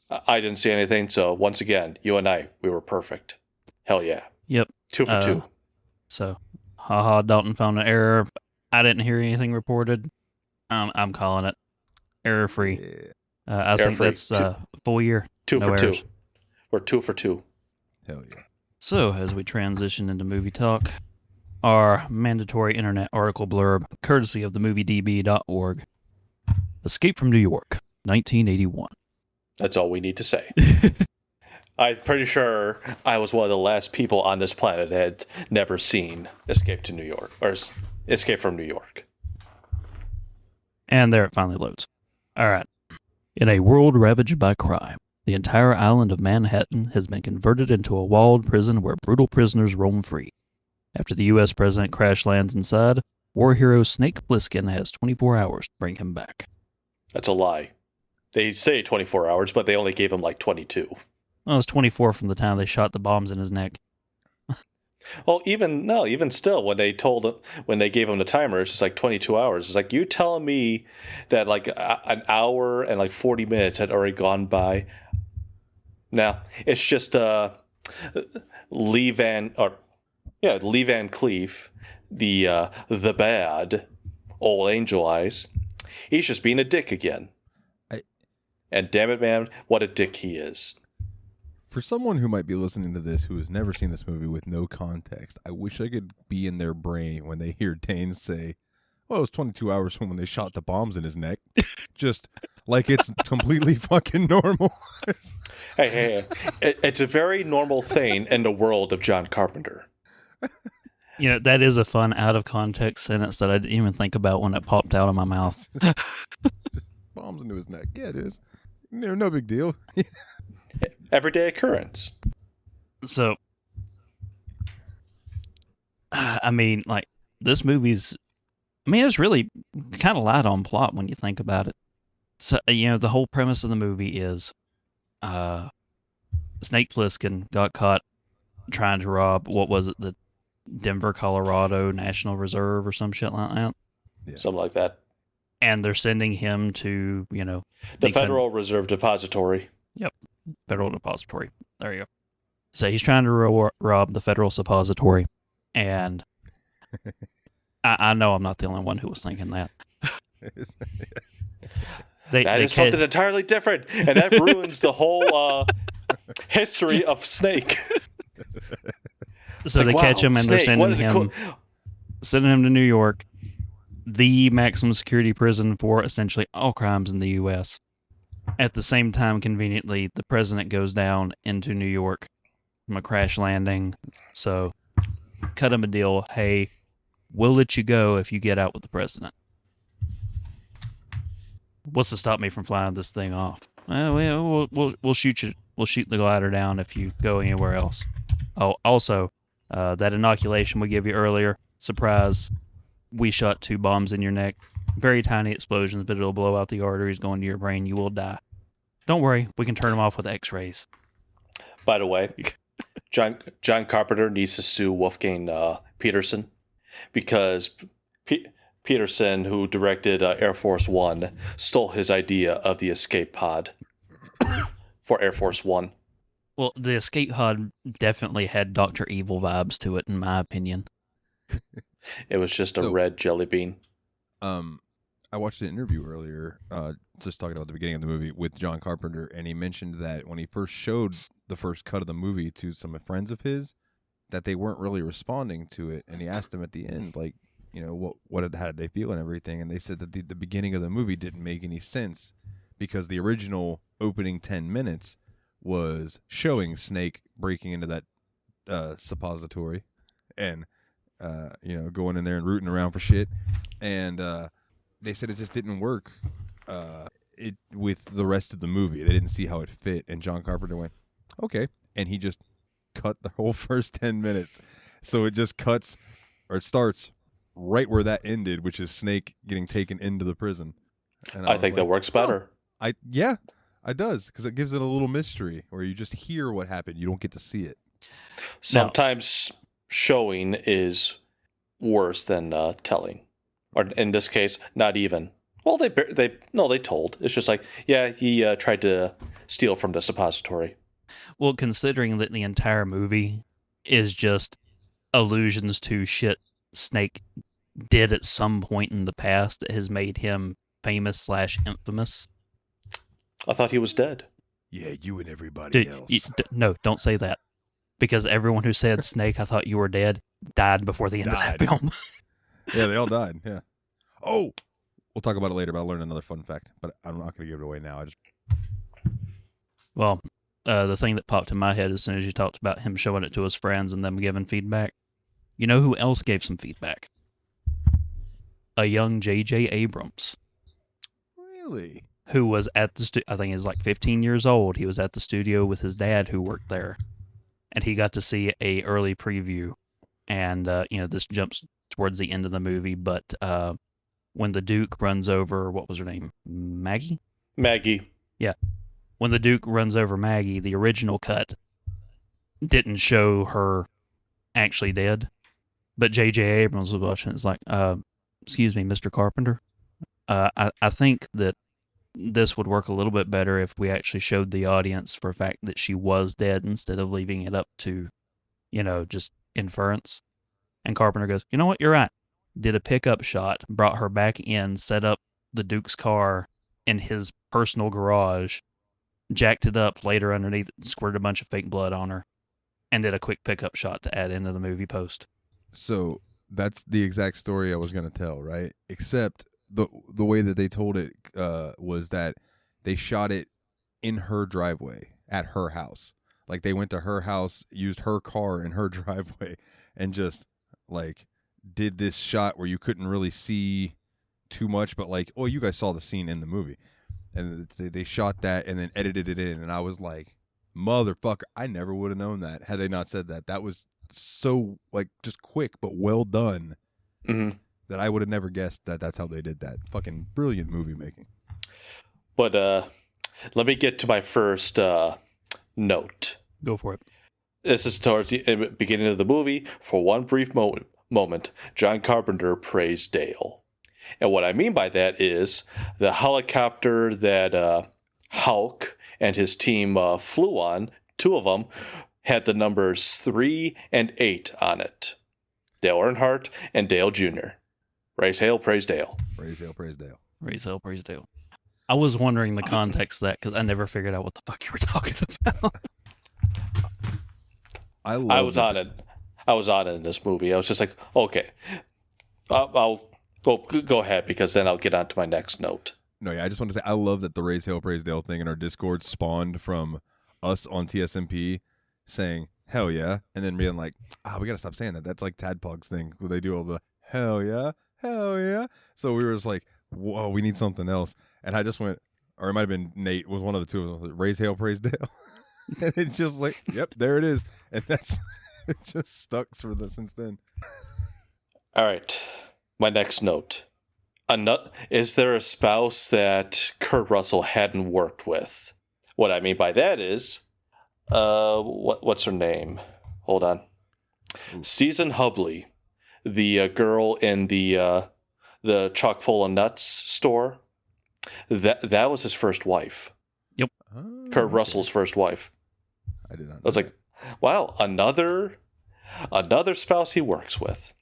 I didn't see anything, so once again, you and I, we were perfect. Hell yeah. Yep. 2 for 2. So, haha, Dalton found an error. I didn't hear anything reported. I'm calling it error-free. Yeah. I think that's full year. 2 no for errors. 2. We're 2 for 2. Hell yeah. So, as we transition into movie talk, our mandatory internet article blurb, courtesy of themoviedb.org. Escape from New York, 1981. That's all we need to say. I'm pretty sure I was one of the last people on this planet that had never seen Escape to New York, or Escape from New York. And there it finally loads. All right. In a world ravaged by crime, the entire island of Manhattan has been converted into a walled prison where brutal prisoners roam free. After the U.S. president crash lands inside, war hero Snake Plissken has 24 hours to bring him back. That's a lie. They say 24 hours, but they only gave him like 22. Well, it's 24 from the time they shot the bombs in his neck. Well, even still, when they gave him the timer, it's just like 22 hours. It's like, you telling me that like an hour and like 40 minutes had already gone by? No, it's just Lee Van Cleef, the bad old Angel Eyes. He's just being a dick again. And damn it, man, what a dick he is. For someone who might be listening to this who has never seen this movie with no context, I wish I could be in their brain when they hear Dane say, well, it was 22 hours from when they shot the bombs in his neck. Just like it's completely fucking normal. Hey, it's a very normal thing in the world of John Carpenter. You know, that is a fun out-of-context sentence that I didn't even think about when it popped out of my mouth. Bombs into his neck. Yeah, it is. No big deal. Everyday occurrence. So, I mean, like, this movie's... I mean, it's really kind of light on plot when you think about it. So, you know, the whole premise of the movie is Snake Plissken got caught trying to rob, what was it, the Denver, Colorado National Reserve or some shit like that? Yeah. Something like that. And they're sending him to, you know... The Federal Reserve Depository. Yep. Federal Depository. There you go. So he's trying to rob the Federal Suppository. And I know I'm not the only one who was thinking that. That is something entirely different. And that ruins the whole history of Snake. So they catch him and they're sending him to New York, the maximum security prison for essentially all crimes in the U.S. At the same time, conveniently, the president goes down into New York from a crash landing. So cut him a deal. Hey, we'll let you go if you get out with the president. What's to stop me from flying this thing off? We'll shoot you. We'll shoot the glider down if you go anywhere else. Oh, also, that inoculation we gave you earlier, surprise, we shot 2 bombs in your neck. very tiny explosions, but it'll blow out the arteries going to your brain. You will die. Don't worry, we can turn them off with X-rays. By the way, John Carpenter needs to sue Wolfgang Peterson because Peterson, who directed Air Force One, stole his idea of the escape pod for Air Force One. Well, the escape pod definitely had Dr. Evil vibes to it, in my opinion. It was just a red jelly bean. I watched an interview earlier, just talking about the beginning of the movie with John Carpenter, and he mentioned that when he first showed the first cut of the movie to some friends of his, that they weren't really responding to it, and he asked them at the end, like, you know, how did they feel and everything, and they said that the beginning of the movie didn't make any sense because the original opening 10 minutes was showing Snake breaking into that suppository and going in there and rooting around for shit, and they said it just didn't work with the rest of the movie. They didn't see how it fit, and John Carpenter went, okay, and he just cut the whole first 10 minutes, so it just it starts right where that ended, which is Snake getting taken into the prison. And I think that works better. It does, because it gives it a little mystery where you just hear what happened, you don't get to see it. Sometimes showing is worse than telling, or in this case, not even. Well, they told. It's just like, yeah, he tried to steal from the suppository. Well, considering that the entire movie is just allusions to shit Snake did at some point in the past that has made him famous / infamous. I thought he was dead. Yeah, you and everybody else. No, don't say that. Because everyone who said, Snake, I thought you were dead, died before the end of that film. Yeah, they all died, yeah. Oh! We'll talk about it later, but I'll learn another fun fact. But I'm not going to give it away now. Well, the thing that popped in my head as soon as you talked about him showing it to his friends and them giving feedback, you know who else gave some feedback? A young J.J. Abrams. Really? Who was at the I think he's like 15 years old. He was at the studio with his dad who worked there. And he got to see a early preview. And, this jumps towards the end of the movie. But when the Duke runs over, what was her name? Maggie? Maggie. Yeah. When the Duke runs over Maggie, the original cut didn't show her actually dead. But J.J. Abrams was watching. It's like, excuse me, Mr. Carpenter. I think that this would work a little bit better if we actually showed the audience for a fact that she was dead instead of leaving it up to, just inference. And Carpenter goes, you know what, you're right. Did a pickup shot, brought her back in, set up the Duke's car in his personal garage, jacked it up, laid her underneath, squirted a bunch of fake blood on her, and did a quick pickup shot to add into the movie post. So that's the exact story I was going to tell, right? Except the way that they told it was that they shot it in her driveway at her house. Like they went to her house, used her car in her driveway, and just like did this shot where you couldn't really see too much, but like, oh, you guys saw the scene in the movie. And they shot that and then edited it in. And I was like, motherfucker, I never would have known that had they not said that. That was so like just quick, but well done. Mm-hmm. That I would have never guessed that that's how they did that. Fucking brilliant movie making. But let me get to my first note. Go for it. This is towards the beginning of the movie. For one brief moment, John Carpenter praised Dale. And what I mean by that is the helicopter that Hulk and his team flew on, two of them, had the numbers 3 and 8 on it. Dale Earnhardt and Dale Jr. Raise hail, praise Dale. Praise Dale, praise Dale. Raise hell, praise Dale. I was wondering the context of that because I never figured out what the fuck you were talking about. I was on it. I was on it in this movie. I was just like, okay, I'll go ahead because then I'll get on to my next note. No, yeah, I just want to say I love that the Raise Hail, Praise Dale thing in our Discord spawned from us on TSMP saying hell yeah, and then being like, we gotta stop saying that. That's like Tadpog's thing where they do all the hell yeah. So we were just like, whoa, we need something else. And I just went, or it might have been Nate, was one of the two of them, Raise Hail, Praise Dale. And it's just like, yep, there it is. And that's, it just stuck since then. All right. My next note. Is there a spouse that Kurt Russell hadn't worked with? What I mean by that is, what's her name? Hold on. Ooh. Susan Hubley, the girl in the chock full of nuts store. That was his first wife. Yep. Oh, Kurt okay. Russell's first wife. I did not. I was like, wow, another spouse he works with.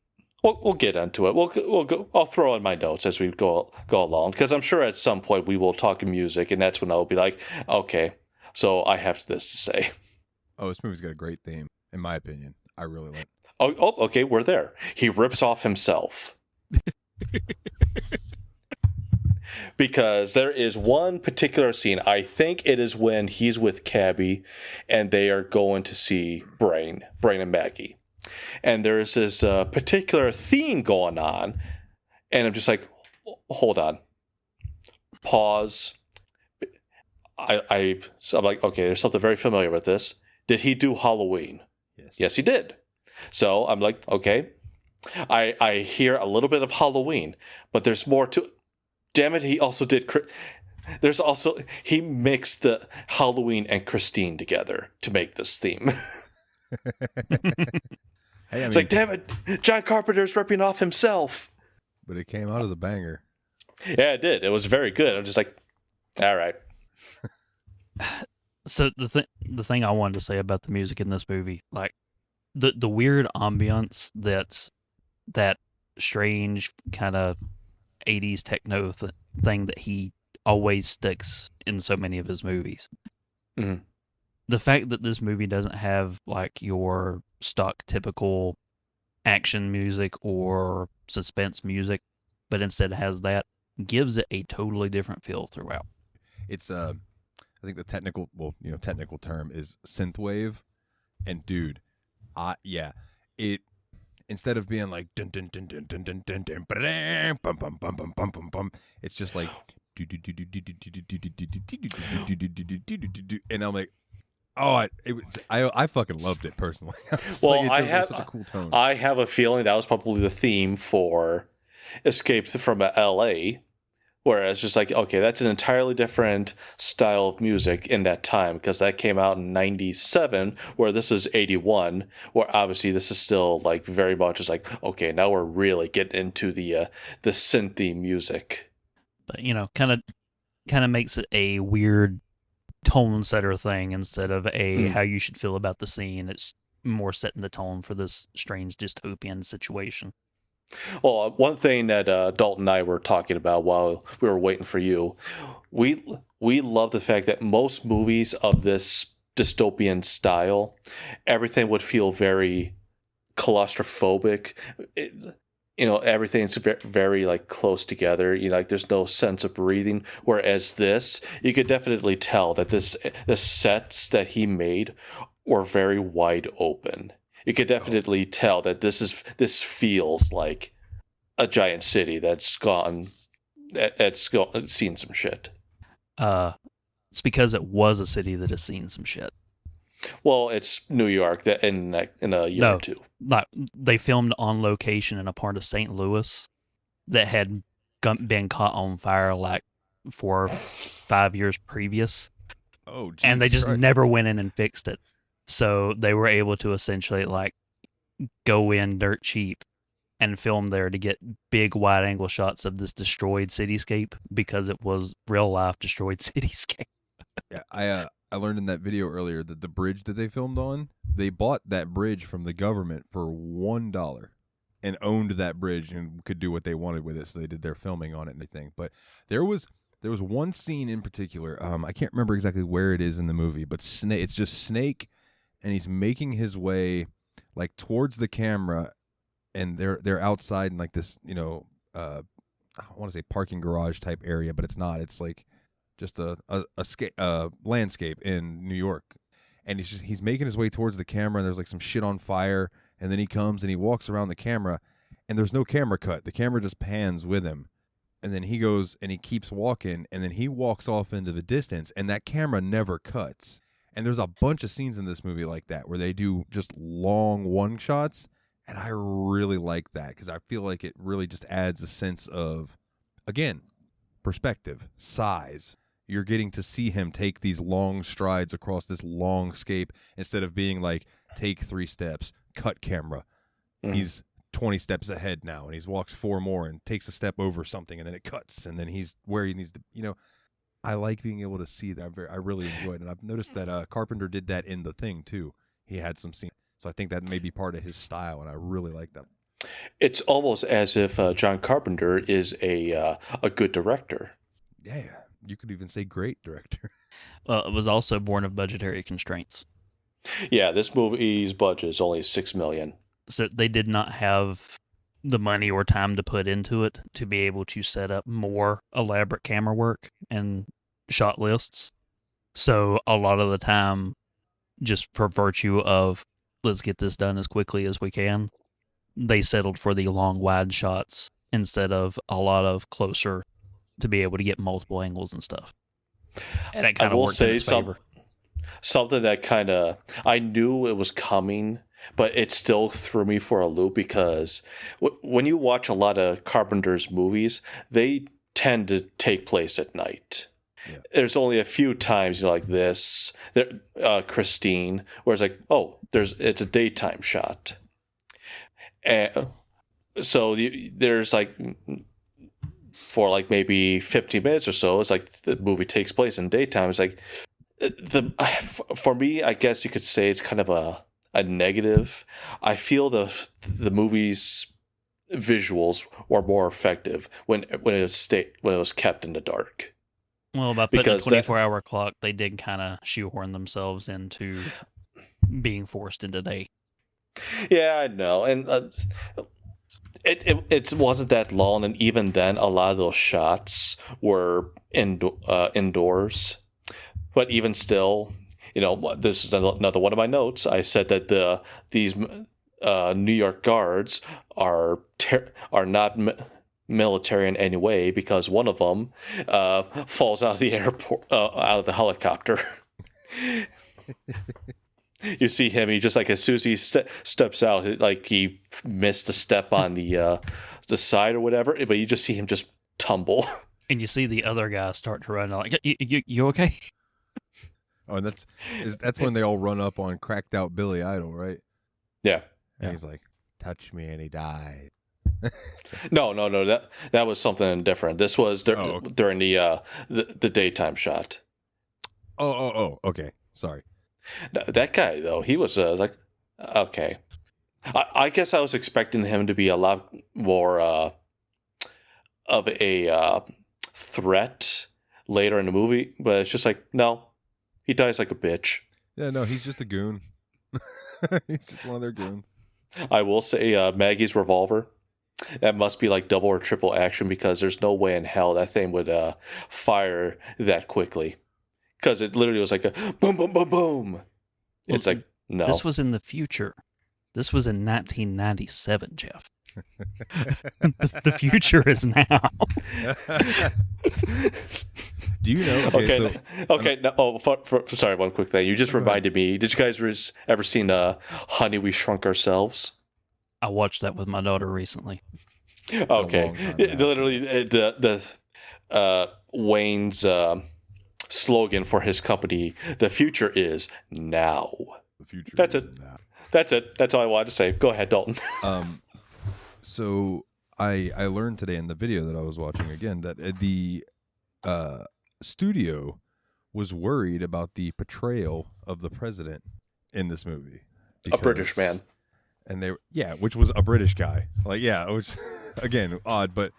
We'll get into it. We'll go. I'll throw in my notes as we go along, because I'm sure at some point we will talk music, and that's when I'll be like, okay, so I have this to say. Oh, this movie's got a great theme, in my opinion. I really like. Oh, okay, we're there. He rips off himself. Because there is one particular scene, I think it is when he's with Cabby and they are going to see Brain and Maggie. And there's this particular theme going on, and I'm just like, hold on. Pause. I'm like, okay, there's something very familiar with this. Did he do Halloween? Yes, he did. So I'm like, okay. I hear a little bit of Halloween, but there's more to. Damn it! He also did. He mixed the Halloween and Christine together to make this theme. Hey, It's like, damn it, John Carpenter's ripping off himself. But it came out as a banger. Yeah, it did. It was very good. I'm just like, all right. So the thing I wanted to say about the music in this movie, like the weird ambiance that strange kind of 80s techno thing that he always sticks in so many of his movies. Mm-hmm. The fact that this movie doesn't have like your stock typical action music or suspense music, but instead has that, gives it a totally different feel throughout. It's I think the technical term is synthwave, and dude, it instead of being like dun dun dun dun dun dun dun dun bum bum bum bum bum bum bum, it's just like and I'm like, oh, I fucking loved it personally. Well, I have such a cool tone. I have a feeling that was probably the theme for Escape from L.A., whereas just like, okay, that's an entirely different style of music in that time, because that came out in 97, where this is 81, where obviously this is still like very much just like, okay, now we're really getting into the synthy music. But kind of makes it a weird tone setter thing instead of how you should feel about the scene. It's more setting the tone for this strange dystopian situation. Well, one thing that Dalton and I were talking about while we were waiting for you, we love the fact that most movies of this dystopian style, everything would feel very claustrophobic. Everything's very like close together. Like there's no sense of breathing. Whereas this, you could definitely tell that the sets that he made were very wide open. You could definitely tell that this feels like a giant city that's seen some shit. It's because it was a city that has seen some shit. Well, it's New York that in a year or two. Like they filmed on location in a part of St. Louis that had been caught on fire like 4 or 5 years previous. Oh, Jesus and they just Christ. never went in and fixed it. So they were able to essentially like go in dirt cheap and film there to get big wide angle shots of this destroyed cityscape, because it was real life destroyed cityscape. Yeah, I learned in that video earlier that the bridge that they filmed on, they bought that bridge from the government for $1 and owned that bridge and could do what they wanted with it. So they did their filming on it and everything. But there was one scene in particular. I can't remember exactly where it is in the movie, but it's just Snake, and he's making his way like towards the camera, and they're outside in like this, I want to say parking garage type area, but it's not. It's like just a landscape in New York, and he's making his way towards the camera, and there's like some shit on fire, and then he comes and he walks around the camera, and there's no camera cut. The camera just pans with him, and then he goes and he keeps walking, and then he walks off into the distance, and that camera never cuts. And there's a bunch of scenes in this movie like that where they do just long one shots, and I really like that because I feel like it really just adds a sense of again, perspective, size. You're getting to see him take these long strides across this long scape instead of being like, take 3 steps, cut camera. He's 20 steps ahead now, and he walks 4 more and takes a step over something, and then it cuts, and then he's where he needs to, I like being able to see that. I really enjoy it, and I've noticed that Carpenter did that in The Thing, too. He had some scenes, so I think that may be part of his style, and I really like that. It's almost as if John Carpenter is a good director. Yeah, you could even say great director. Well, it was also born of budgetary constraints. Yeah, this movie's budget is only $6 million. So they did not have the money or time to put into it to be able to set up more elaborate camera work and shot lists. So a lot of the time, just for virtue of let's get this done as quickly as we can, they settled for the long wide shots instead of a lot of closer to be able to get multiple angles and stuff. And it kind of worked in its favor. Something that kind of, I knew it was coming, but it still threw me for a loop because when you watch a lot of Carpenter's movies, they tend to take place at night. Yeah. There's only a few times like this, Christine, where it's like, oh, it's a daytime shot. And so there's like, for like maybe 15 minutes or so, it's like the movie takes place in daytime. It's like, for me, I guess you could say it's kind of a negative. I feel the movie's visuals were more effective when it was kept in the dark. Well, by putting a 24-hour clock, they did kind of shoehorn themselves into being forced into day. Yeah, I know, and it wasn't that long, and even then, a lot of those shots were indoors. But even still, this is another one of my notes. I said that these New York guards are not military in any way because one of them falls out of the airport, out of the helicopter. You see him. He just like as soon as he steps out, like he missed a step on the side or whatever. But you just see him just tumble. And you see the other guy start to run. Like, you okay? Oh, and that's when they all run up on cracked out Billy Idol, right? Yeah. And he's like, "Touch me," and he died. No. That was something different. This was during the daytime shot. Oh. Okay. Sorry. That guy though, he was like, okay. I guess I was expecting him to be a lot more of a threat later in the movie, but it's just like, no, he dies like a bitch. Yeah, no, he's just a goon. He's just one of their goons. I will say Maggie's revolver, that must be like double or triple action because there's no way in hell that thing would fire that quickly. Because it literally was like a boom, boom, boom, boom. Well, it's like, no. This was in the future. This was in 1997, Jeff. The future is now. Do you know? Okay. Sorry, one quick thing. You just reminded me. Did you guys ever seen Honey, We Shrunk Ourselves? I watched that with my daughter recently. Okay. Literally, the Wayne's slogan for his company, the future is now. The future. That's it. Now. That's it. That's all I wanted to say. Go ahead, Dalton. So I learned today in the video that I was watching again that the studio was worried about the portrayal of the president in this movie. A British man. And which was a British guy. Like, yeah, which again, odd, but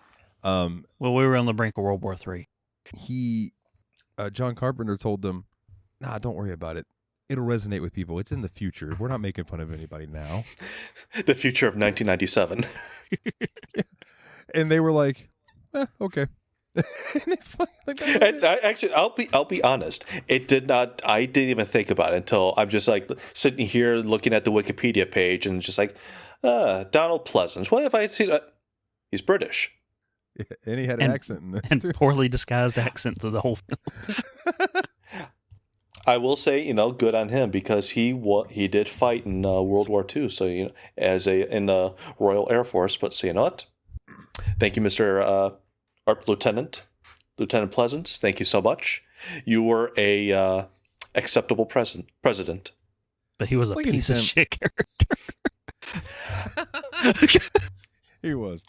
well, we were on the brink of World War III. John Carpenter told them, "Nah, don't worry about it. It'll resonate with people. It's in the future. We're not making fun of anybody now." The future of 1997. Yeah. And they were like, okay. Actually, I'll be honest. It did not. I didn't even think about it until I'm just like sitting here looking at the Wikipedia page and just like, Donald Pleasance. What if I see that? He's British. Yeah, and he had an accent in this and poorly disguised accent to the whole film. I will say, good on him because he did fight in World War II. So in the Royal Air Force. But so you know what? Thank you, Mr. Lieutenant Pleasance, thank you so much. You were a acceptable president. But he was It's a like piece of anytime- shit character. He was.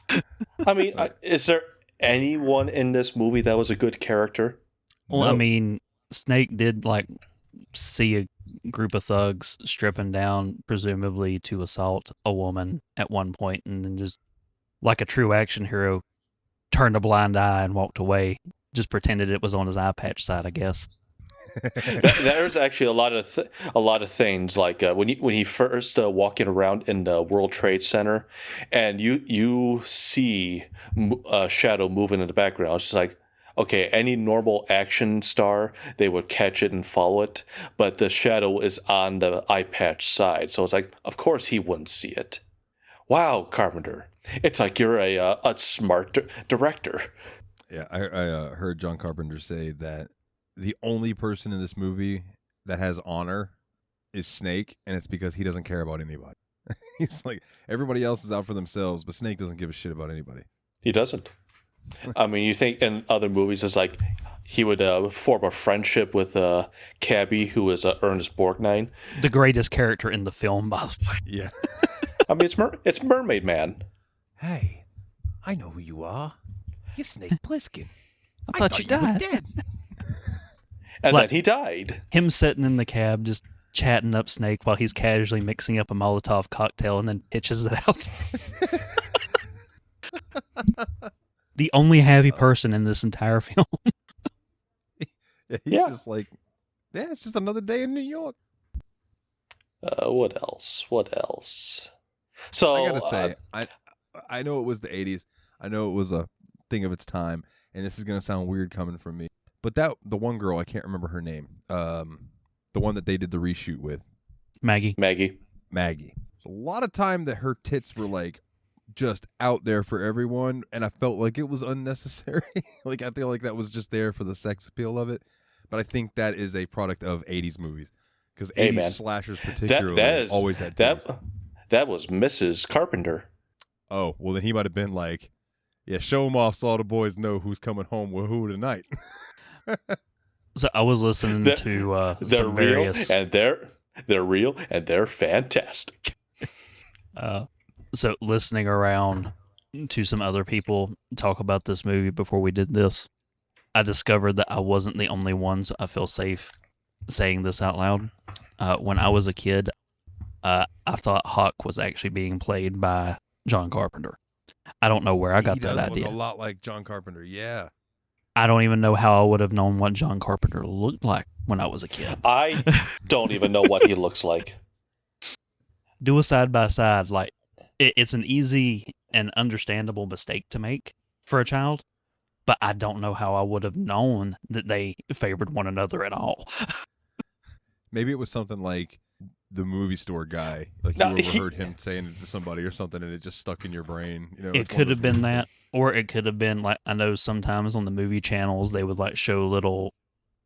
I mean, is there anyone in this movie that was a good character? Well, I No. mean, Snake did like see a group of thugs stripping down, presumably to assault a woman at one point, and then just like a true action hero, turned a blind eye and walked away. Just pretended it was on his eye patch side, I guess. There's actually a lot of things like when he first walking around in the World Trade Center, and you see a shadow moving in the background. It's just like, okay, any normal action star, they would catch it and follow it, but the shadow is on the eye patch side, so it's like, of course he wouldn't see it. Wow, Carpenter, it's like you're a smart director. Yeah, I heard John Carpenter say that the only person in this movie that has honor is Snake, and it's because he doesn't care about anybody. He's like, everybody else is out for themselves, but Snake doesn't give a shit about anybody. He doesn't. I mean, you think in other movies it's like he would form a friendship with Cabby, who is Ernest Borgnine. The greatest character in the film, by the way. Yeah. I mean, it's Mermaid Man. Hey, I know who you are. You're Snake Plissken. I thought you died. dead. And Like- then he died. Him sitting in the cab, just chatting up Snake while he's casually mixing up a Molotov cocktail and then pitches it out. The only happy person in this entire film. He's Yeah. just like, yeah, it's just another day in New York. What else? What else? So I gotta say, I know it was the 80s. I know it was a thing of its time, and this is gonna sound weird coming from me. But the one girl, I can't remember her name. The one that they did the reshoot with, Maggie. Maggie. A lot of time that her tits were like just out there for everyone, and I felt like it was unnecessary. Like, I feel like that was just there for the sex appeal of it. But I think that is a product of 80s movies, because 80s Hey, man. slashers particularly That is always had titties. that was Mrs. Carpenter. Oh, well, then he might have been like, yeah, show them off so all the boys know who's coming home with who tonight. So I was listening to They're some real various. and they're real and they're fantastic. So listening around to some other people talk about this movie before we did this, I discovered that I wasn't the only one, so I feel safe saying this out loud. When I was a kid, I thought Hawk was actually being played by John Carpenter. I don't know where I got he that does idea. look a lot like John Carpenter, yeah. I don't even know how I would have known what John Carpenter looked like when I was a kid. I don't even know what he looks like. Do a side by side. Like, it's an easy and understandable mistake to make for a child, but I don't know how I would have known that they favored one another at all. Maybe it was something like the movie store guy. Like, No, you he- overheard him saying it to somebody or something, and it just stuck in your brain. You know, It it's one could of have those been weird that, or it could have been like, I know sometimes on the movie channels they would like show little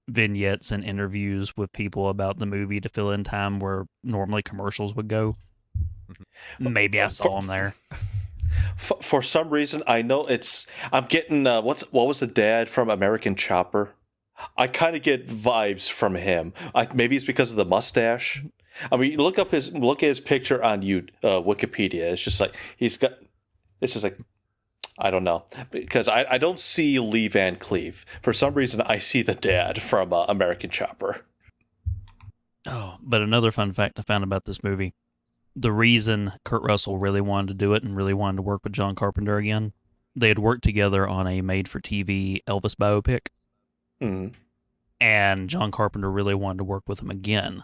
vignettes and interviews with people about the movie to fill in time where normally commercials would go. Maybe I saw them there. For some reason, I know I'm getting what was the dad from American Chopper? I kind of get vibes from him. Maybe it's because of the mustache. I mean, look at his picture on Wikipedia. It's just like it's just like, I don't know, because I don't see Lee Van Cleef. For some reason, I see the dad from American Chopper. Oh, but another fun fact I found about this movie. The reason Kurt Russell really wanted to do it and really wanted to work with John Carpenter again, they had worked together on a made-for-TV Elvis biopic, Mm. and John Carpenter really wanted to work with him again.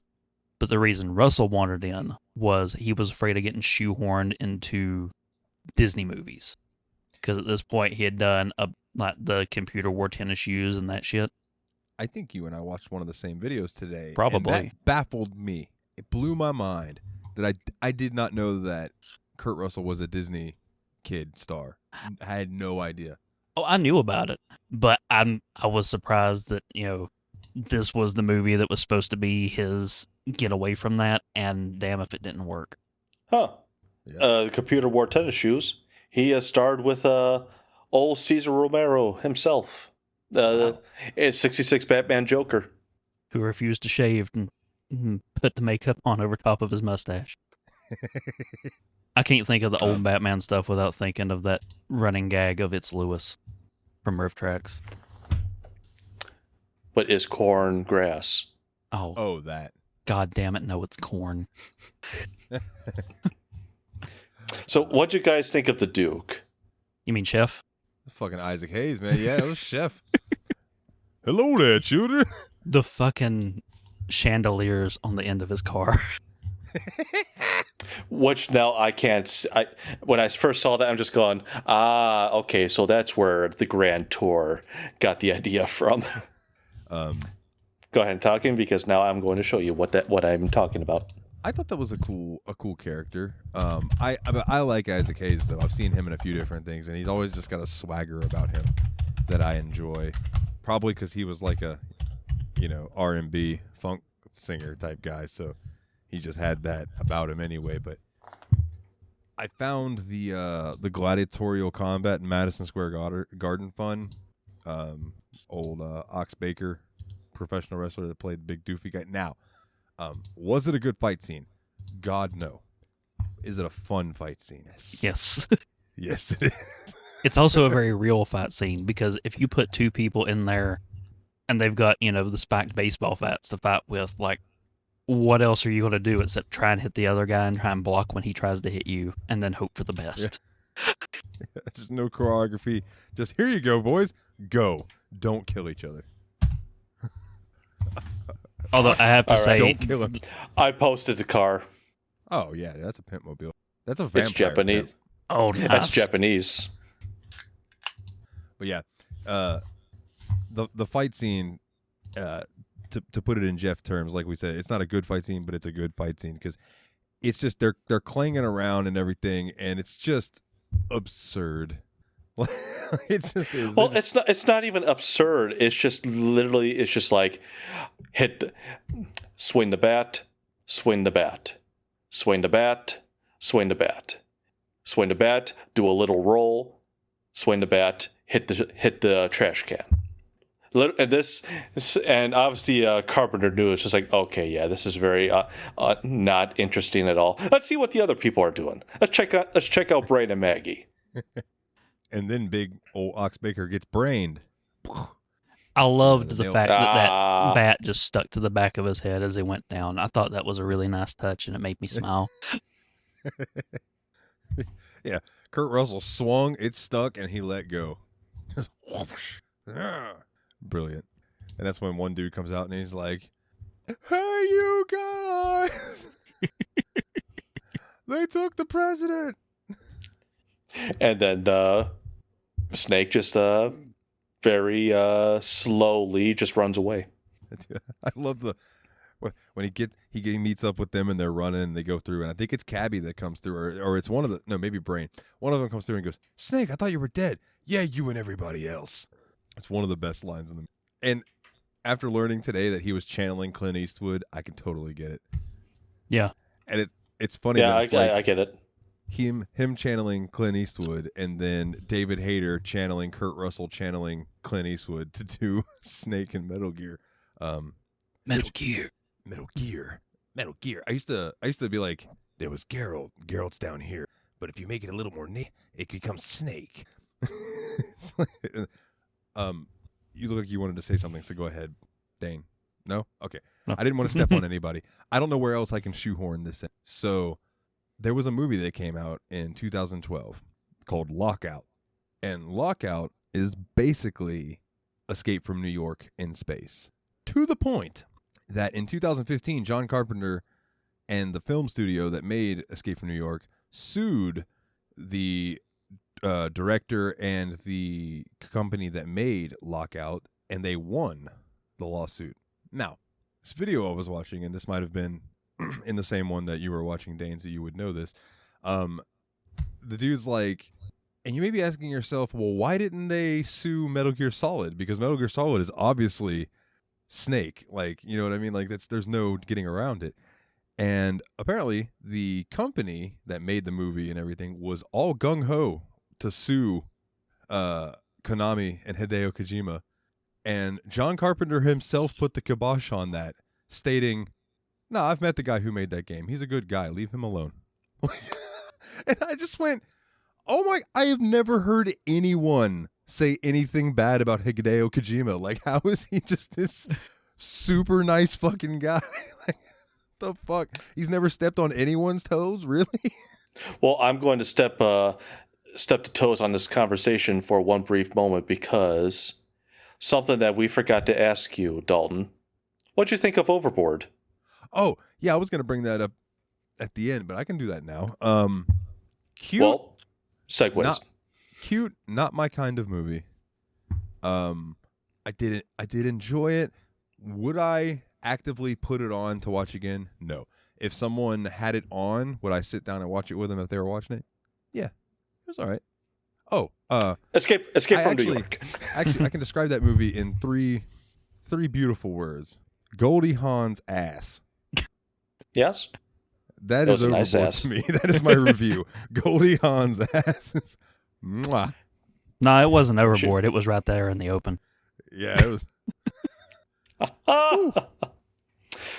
But the reason Russell wanted in was he was afraid of getting shoehorned into Disney movies. Because at this point, he had done like the computer wore tennis shoes and that shit. I think you and I watched one of the same videos today. and Probably. that baffled me. It blew my mind that I did not know that Kurt Russell was a Disney kid star. I had no idea. Oh, I knew about it, but I was surprised that, this was the movie that was supposed to be his get away from that, and damn if it didn't work. Huh. Yeah. The computer wore tennis shoes. He starred with Old Cesar Romero himself. It's 66 Batman Joker. Who refused to shave and put the makeup on over top of his mustache. I can't think of the old Batman stuff without thinking of that running gag of It's Lewis from Riff Tracks. But is corn grass? Oh, that. God damn it, no, it's corn. So what'd you guys think of the Duke? You mean Chef? Fucking Isaac Hayes, man. Yeah, it was Chef. Hello there, children. The fucking chandeliers on the end of his car. Which now I can't. When I first saw that, I'm just going, okay, so that's where the Grand Tour got the idea from. Go ahead and talk in, because now I'm going to show you what I'm talking about. I thought that was a cool character. I like Isaac Hayes though. I've seen him in a few different things, and he's always just got a swagger about him that I enjoy. Probably because he was like a, R&B funk singer type guy, so he just had that about him anyway. But I found the gladiatorial combat in Madison Square Garden fun. Old Ox Baker, professional wrestler that played the big doofy guy. Now, was it a good fight scene? God, no. Is it a fun fight scene? Yes. Yes, it is. It's also a very real fight scene, because if you put two people in there and they've got, the spiked baseball bats to fight with, like, what else are you going to do except try and hit the other guy and try and block when he tries to hit you and then hope for the best? Yeah. Just no choreography. Just, here you go, boys. Go. Don't kill each other. Although I have to say, don't kill him. I posted the car. Oh, yeah, that's a pimp mobile. That's a vampire. It's Japanese. Pimp. oh, nice. That's Japanese. But yeah, the fight scene, to put it in Jeff terms, like we said, it's not a good fight scene, but it's a good fight scene because it's just they're clanging around and everything, and it's just absurd. It just is. Well, it's not even absurd. It's just literally, it's just like swing the bat, swing the bat, swing the bat, swing the bat, swing the bat, do a little roll, swing the bat, hit the trash can. And obviously Carpenter knew. It's just like, okay, yeah, this is very not interesting at all. Let's see what the other people are doing. Let's check out Brain and Maggie. And then big old Ox Baker gets brained. I loved the fact that bat just stuck to the back of his head as he went down. I thought that was a really nice touch, and it made me smile. Yeah, Kurt Russell swung, it stuck, and he let go. Just whoosh. Brilliant. And that's when one dude comes out and he's like, "Hey, you guys! They took the president!" And then Snake just very slowly just runs away. I love when he meets up with them and they're running and they go through, and I think it's Cabby that comes through, or it's maybe Brain. One of them comes through and goes, "Snake, I thought you were dead." "Yeah, you and everybody else." It's one of the best lines in the. And after learning today that he was channeling Clint Eastwood, I can totally get it. Yeah, and it's funny. Yeah, that it's I get it. Him channeling Clint Eastwood, and then David Hayter channeling Kurt Russell channeling Clint Eastwood to do Snake and Metal Gear. Metal Gear. I used to be like, there was Geralt. Geralt's down here, but if you make it a little more it becomes Snake. You look like you wanted to say something, so go ahead, Dane. No? Okay. No. I didn't want to step on anybody. I don't know where else I can shoehorn this in. So there was a movie that came out in 2012 called Lockout. And Lockout is basically Escape from New York in space. To the point that in 2015, John Carpenter and the film studio that made Escape from New York sued the director and the company that made Lockout, and they won the lawsuit. Now, this video I was watching, and this might have been in the same one that you were watching, Dane, so you would know this. The dude's like, and you may be asking yourself, well, why didn't they sue Metal Gear Solid? Because Metal Gear Solid is obviously Snake. Like, you know what I mean? Like, there's no getting around it. And apparently, the company that made the movie and everything was all gung-ho to sue Konami and Hideo Kojima, and John Carpenter himself put the kibosh on that, stating, "No, I've met the guy who made that game. He's a good guy. Leave him alone." And I just went, "Oh my! I have never heard anyone say anything bad about Hideo Kojima. Like, how is he just this super nice fucking guy? Like, the fuck? He's never stepped on anyone's toes, really?" Well, I'm going to step to toes on this conversation for one brief moment because something that we forgot to ask you, Dalton. What'd you think of Overboard? Oh, yeah, I was going to bring that up at the end, but I can do that now. Cute. Well, segues. Cute, not my kind of movie. I did enjoy it. Would I actively put it on to watch again? No. If someone had it on, would I sit down and watch it with them if they were watching it? Yeah, it was all right. Oh, Escape from New York. Actually, I can describe that movie in three beautiful words. Goldie Hawn's ass. Yes? That is a Overboard nice ass. to me. That is my review. Goldie Hawn's ass. Mwah. No, it wasn't Overboard. It was right there in the open. Yeah, it was.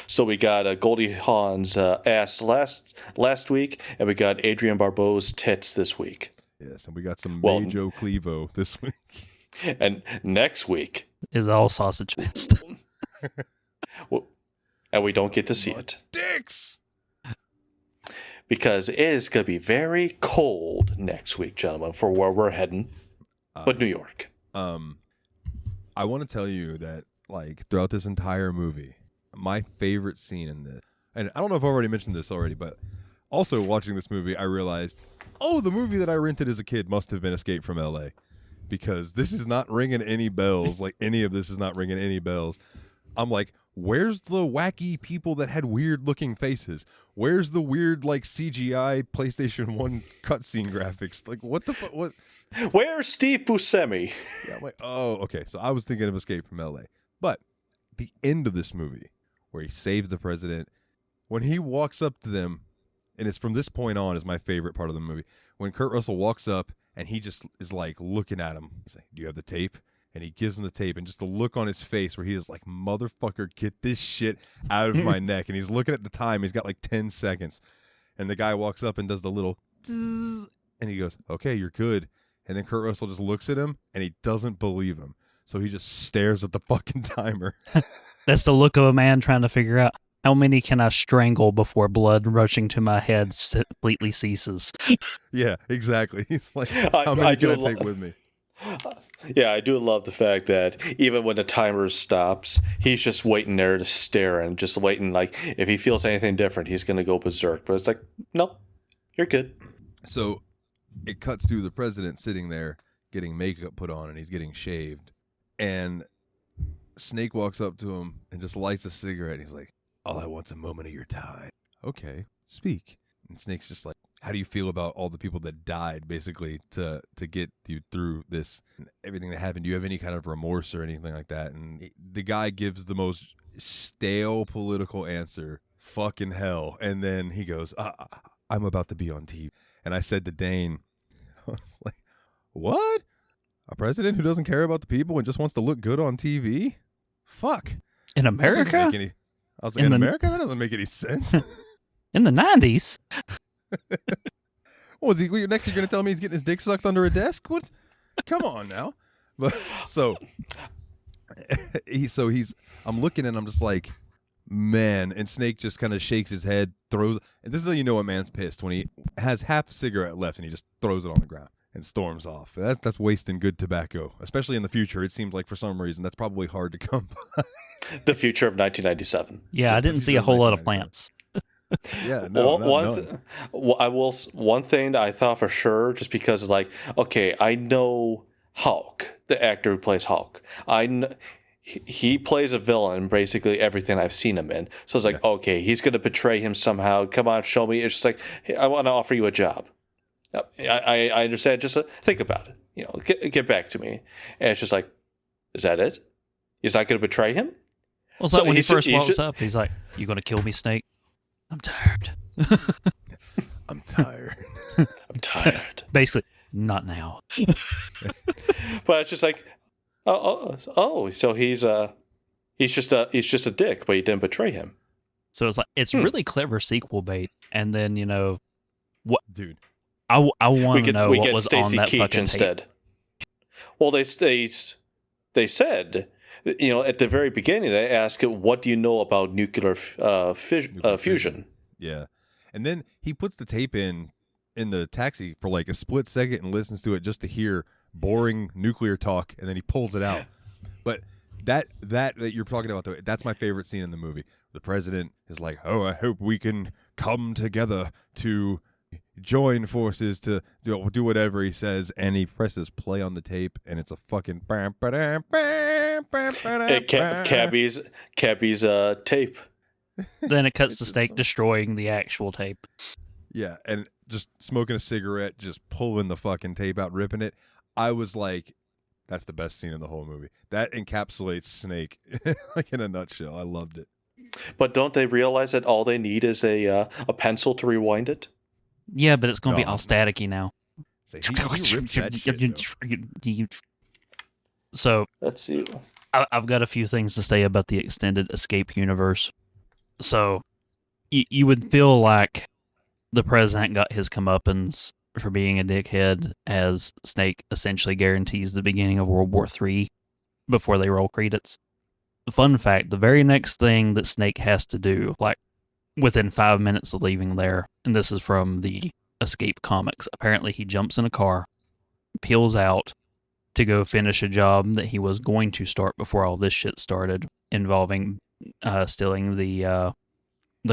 So we got Goldie Hawn's ass last week, and we got Adrienne Barbeau's tits this week. Yes, and we got some Well, Majo Clevo this week. And next week Is all sausage fest. and we don't get to see it Dicks! because it is going to be very cold next week, gentlemen, for where we're heading. But New York. I want to tell you that, like, throughout this entire movie, my favorite scene in this, and I don't know if I already mentioned this already, but also watching this movie, I realized, oh, the movie that I rented as a kid must have been Escape from LA, because this is not ringing any bells. Like, any of this is not ringing any bells. I'm like, where's the wacky people that had weird looking faces? Where's the weird, like, CGI PlayStation 1 cutscene graphics? Like, what the fuck? What? Where's Steve Buscemi? Yeah, I'm like, oh, okay. So I was thinking of Escape from LA. But the end of this movie, where he saves the president, when he walks up to them, and it's from this point on is my favorite part of the movie, when Kurt Russell walks up and he just is like looking at him. He's like, "Do you have the tape?" And he gives him the tape, and just the look on his face where he is like, "Motherfucker, get this shit out of my neck." And he's looking at the time. He's got like 10 seconds. And the guy walks up and does the little, and he goes, "Okay, you're good." And then Kurt Russell just looks at him, and he doesn't believe him. So he just stares at the fucking timer. That's the look of a man trying to figure out how many can I strangle before blood rushing to my head completely ceases. Yeah, exactly. He's like, how many can I take with me? Yeah, I do love the fact that even when the timer stops, he's just waiting there to stare and just waiting. Like, if he feels anything different, he's going to go berserk. But it's like, nope, you're good. So it cuts to the president sitting there getting makeup put on, and he's getting shaved. And Snake walks up to him and just lights a cigarette. And he's like, "All I want's a moment of your time." Okay, speak. And Snake's just like, "How do you feel about all the people that died, basically, to get you through this, and everything that happened? Do you have any kind of remorse or anything like that?" And the guy gives the most stale political answer, "Fucking hell." And then he goes, "I'm about to be on TV." And I said to Dane, I was like, "What? A president who doesn't care about the people and just wants to look good on TV? Fuck." In That doesn't America? make any- I was like, in America? That doesn't make any sense. In the 90s? What was he? Next, you're going to tell me he's getting his dick sucked under a desk? What? Come on now. But so I'm looking and I'm just like, man. And Snake just kind of shakes his head, throws. And this is how you know a man's pissed, when he has half a cigarette left and he just throws it on the ground and storms off. That's wasting good tobacco, especially in the future. It seems like for some reason that's probably hard to come by. The future of 1997. Yeah, I didn't see a whole lot of plants. Yeah, no, one thing that I thought for sure, just because it's like, okay, I know Hulk, the actor who plays Hulk. He plays a villain in basically everything I've seen him in. So it's like, okay, he's going to betray him somehow. Come on, show me. It's just like, hey, I want to offer you a job. I understand. Just think about it. You know, get back to me. And it's just like, is that it? He's not going to betray him? Well, so when he first walks up, he's like, "You going to kill me, Snake? I'm tired." I'm tired. I'm tired. Basically, Not now. But it's just like, so he's just a dick, but he didn't betray him. So it's like it's really clever sequel bait. And then what, dude. I want to know we what get was Stacy on that Keach fucking instead. tape. Well, they said, at the very beginning, they asked, "What do you know about nuclear fusion?" Yeah, and then he puts the tape in the taxi for like a split second and listens to it just to hear boring nuclear talk, and then he pulls it out. But that you're talking about, though, that's my favorite scene in the movie. The president is like, "Oh, I hope we can come together to join forces to do whatever he says," and he presses play on the tape, and it's a fucking Cabby's tape. Then it cuts to Snake destroying the actual tape. Yeah, and just smoking a cigarette, just pulling the fucking tape out, ripping it. I was like, that's the best scene in the whole movie. That encapsulates Snake like in a nutshell. I loved it. But don't they realize that all they need is a pencil to rewind it? Yeah, but it's going to be No. all staticky now. He ripped that shit, though. So Let's see. I've got a few things to say about the extended Escape universe. So you would feel like the president got his comeuppance for being a dickhead, as Snake essentially guarantees the beginning of World War III before they roll credits. Fun fact, the very next thing that Snake has to do, like within 5 minutes of leaving there, and this is from the Escape comics, apparently he jumps in a car, peels out to go finish a job that he was going to start before all this shit started, involving stealing the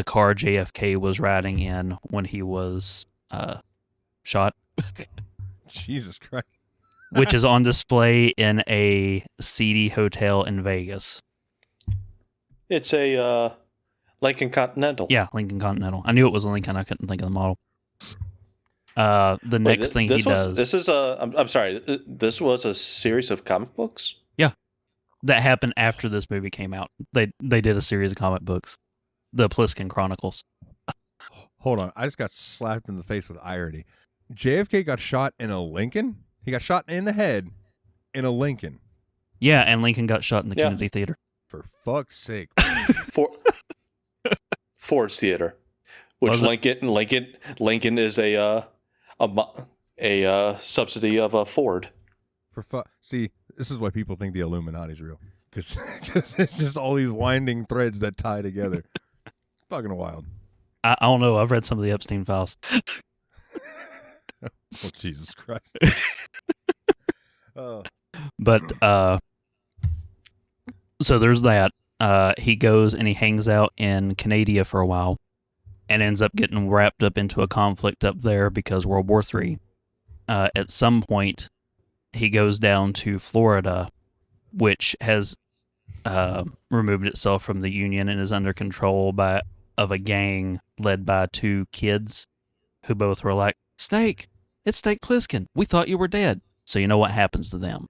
car JFK was riding in when he was shot, Jesus Christ. which is on display in a seedy hotel in Vegas. It's a Lincoln Continental. Yeah, Lincoln Continental. I knew it was a Lincoln. I couldn't think of the model. The next thing he does. This is I'm sorry. This was a series of comic books. Yeah, that happened after this movie came out. They did a series of comic books, the Pliskin Chronicles. Hold on. I just got slapped in the face with irony. JFK got shot in a Lincoln? He got shot in the head in a Lincoln. Yeah, and Lincoln got shot in the Kennedy Theater. For fuck's sake. Ford's Theater, which Lincoln is a subsidy of a Ford. See, this is why people think the Illuminati's real. Because it's just all these winding threads that tie together. Fucking wild. I don't know. I've read some of the Epstein files. Oh, Jesus Christ. Oh. But so there's that. He goes and he hangs out in Canada for a while and ends up getting wrapped up into a conflict up there because World War III. At some point, he goes down to Florida, which has removed itself from the Union and is under control of a gang led by two kids who both were like, "Snake, it's Snake Plissken. We thought you were dead." So you know what happens to them.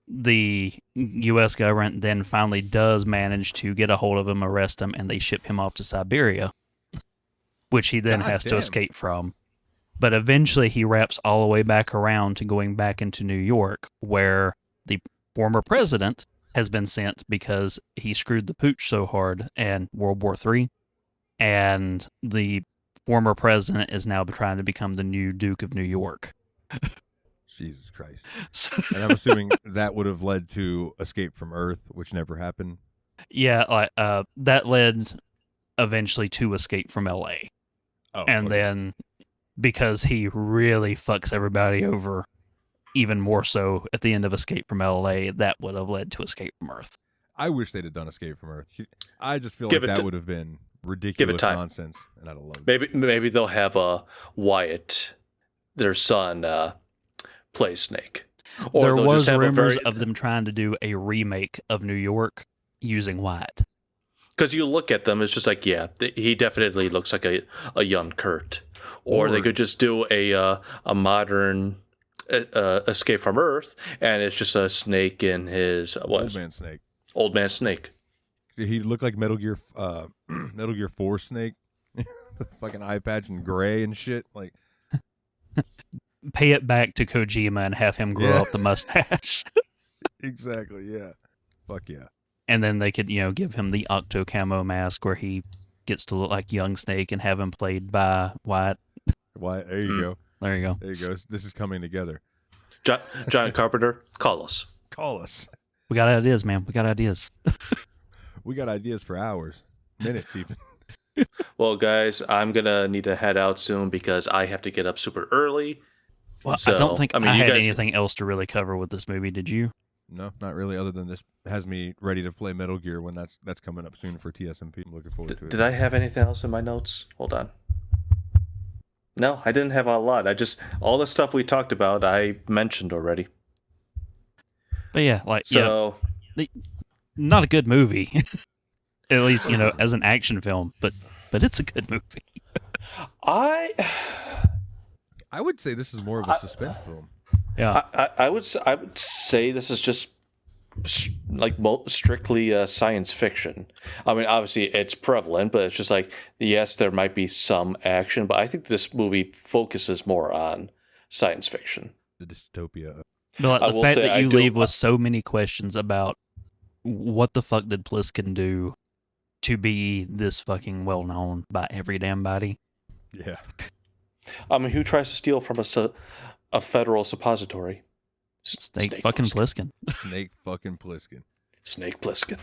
The U.S. government then finally does manage to get a hold of him, arrest him, and they ship him off to Siberia, which he then has to escape from. But eventually he wraps all the way back around to going back into New York, where the former president has been sent because he screwed the pooch so hard in World War III. And the former president is now trying to become the new Duke of New York. Jesus Christ. And I'm assuming that would have led to Escape from Earth, which never happened. Yeah, that led eventually to Escape from L.A. Oh, and okay. then because he really fucks everybody over even more so at the end of Escape from L.A., that would have led to Escape from Earth. I wish they'd have done Escape from Earth. I just feel like that would have been ridiculous nonsense, and I'd have loved it. Maybe they'll have Wyatt, their son, play Snake. Or there was rumors of them trying to do a remake of New York using Wyatt. Because you look at them, it's just like, yeah, he definitely looks like a young Kurt. Or they could just do a modern Escape from Earth, and it's just a Snake in his Old Man Snake. Old Man Snake. He looked like Metal Gear 4 Snake. The fucking eye patch and gray and shit. Like, pay it back to Kojima and have him grow Yeah. up the mustache. Exactly. Yeah. Fuck yeah. And then they could, give him the Octo Camo mask where he gets to look like young Snake and have him played by Wyatt. Why? There you go. There you go. There you go. This is coming together. John Carpenter, call us. Call us. We got ideas, man. We got ideas. We got ideas for hours, minutes even. Well, guys, I'm gonna need to head out soon because I have to get up super early. Well, So, I don't think I, I mean, you had guys- anything else to really cover with this movie. Did you? No, not really. Other than this has me ready to play Metal Gear when that's coming up soon for TSMP. I'm looking forward to it. Did I have anything else in my notes? Hold on. No, I didn't have a lot. All the stuff we talked about, I mentioned already. But yeah, So, not a good movie. At least, as an action film, but it's a good movie. I would say this is more of a suspense film. Yeah. I would say this is just strictly science fiction. I mean, obviously it's prevalent, but it's just like, yes, there might be some action, but I think this movie focuses more on science fiction. The dystopia. But I the will fact say that I you do- leave with so many questions about what the fuck did Pliskin do to be this fucking well known by every damn body. Yeah. I mean, who tries to steal from a federal suppository? Snake fucking Pliskin. Snake fucking Pliskin. Snake Plissken.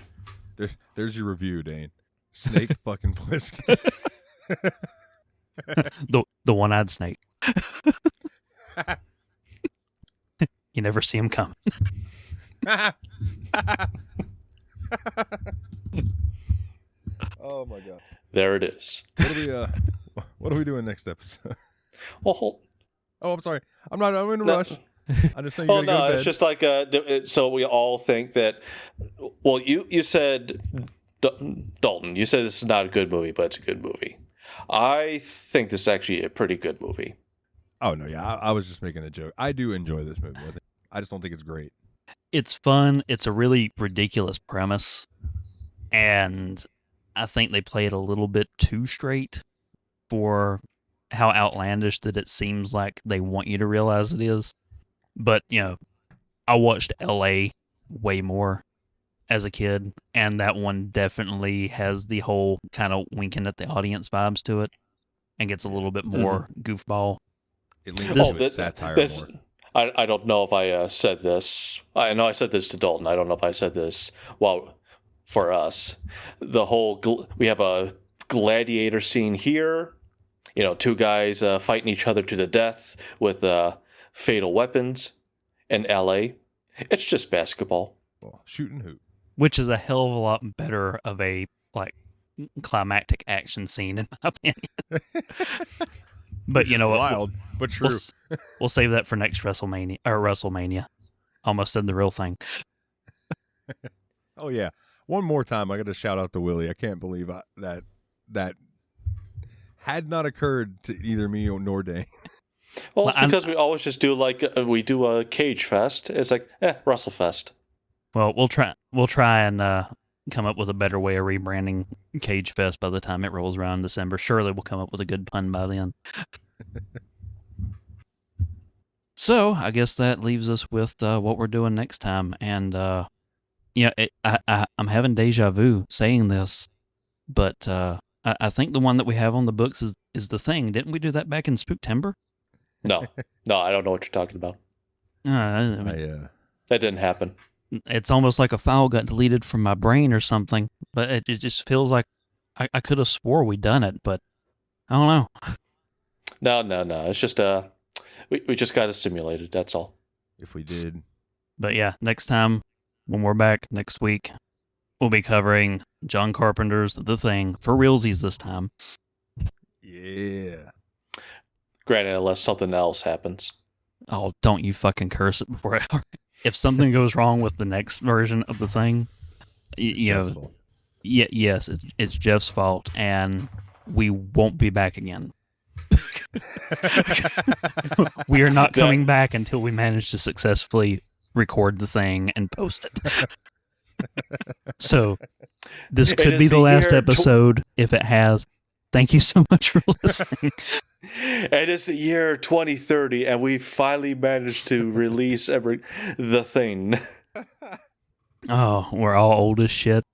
There's your review, Dane. Snake fucking Pliskin. The one-eyed snake. You never see him come. Oh my god. There it is. What are we doing next episode? Well, Oh, I'm sorry. I'm in a No. rush. I just know you're oh gonna go no, to bed. it's just like so we all think that. Well, you said Dalton. You said this is not a good movie, but it's a good movie. I think this is actually a pretty good movie. Oh no, yeah. I was just making a joke. I do enjoy this movie. I just don't think it's great. It's fun. It's a really ridiculous premise. And I think they play it a little bit too straight for how outlandish that it seems like they want you to realize it is. But, I watched LA way more as a kid, and that one definitely has the whole kind of winking at the audience vibes to it and gets a little bit more goofball. It leans This- into its satire this- more. I don't know if I said this. I know I said this to Dalton. I don't know if I said this. Well, for us, the whole we have a gladiator scene here. Two guys fighting each other to the death with fatal weapons in LA. It's just basketball. Well, shoot and hoop. Which is a hell of a lot better of a climactic action scene in my opinion. But you know what? Wild, but true. We'll save that for next WrestleMania. Almost said the real thing. Oh yeah. One more time, I got to shout out to Willie. I can't believe that had not occurred to either me nor Dane. Well, it's Well, because we always just do we do a Cage Fest. It's like Russell Fest. Well, we'll try and come up with a better way of rebranding Cage Fest by the time it rolls around in December. Surely we'll come up with a good pun by then. So I guess that leaves us with what we're doing next time. And I'm having deja vu saying this, but I think the one that we have on the books is The Thing. Didn't we do that back in Spooktember? No, I don't know what you're talking about. Uh, That didn't happen. It's almost like a file got deleted from my brain or something, but it just feels like I could have swore we done it, but I don't know. No. It's just we just got it simulated. That's all. If we did, But yeah, next time when we're back next week, we'll be covering John Carpenter's The Thing for realsies this time. yeah. Granted, unless something else happens. Oh, don't you fucking curse it before I... If something goes wrong with the next version of The Thing, Jeff's fault. yes, it's Jeff's fault, and we won't be back again. We are not coming back until we manage to successfully record the thing and post it. So this It could is be the the last year episode if it has. Thank you so much for listening. And it's the year 2030, and we finally managed to release the thing. Oh, we're all old as shit.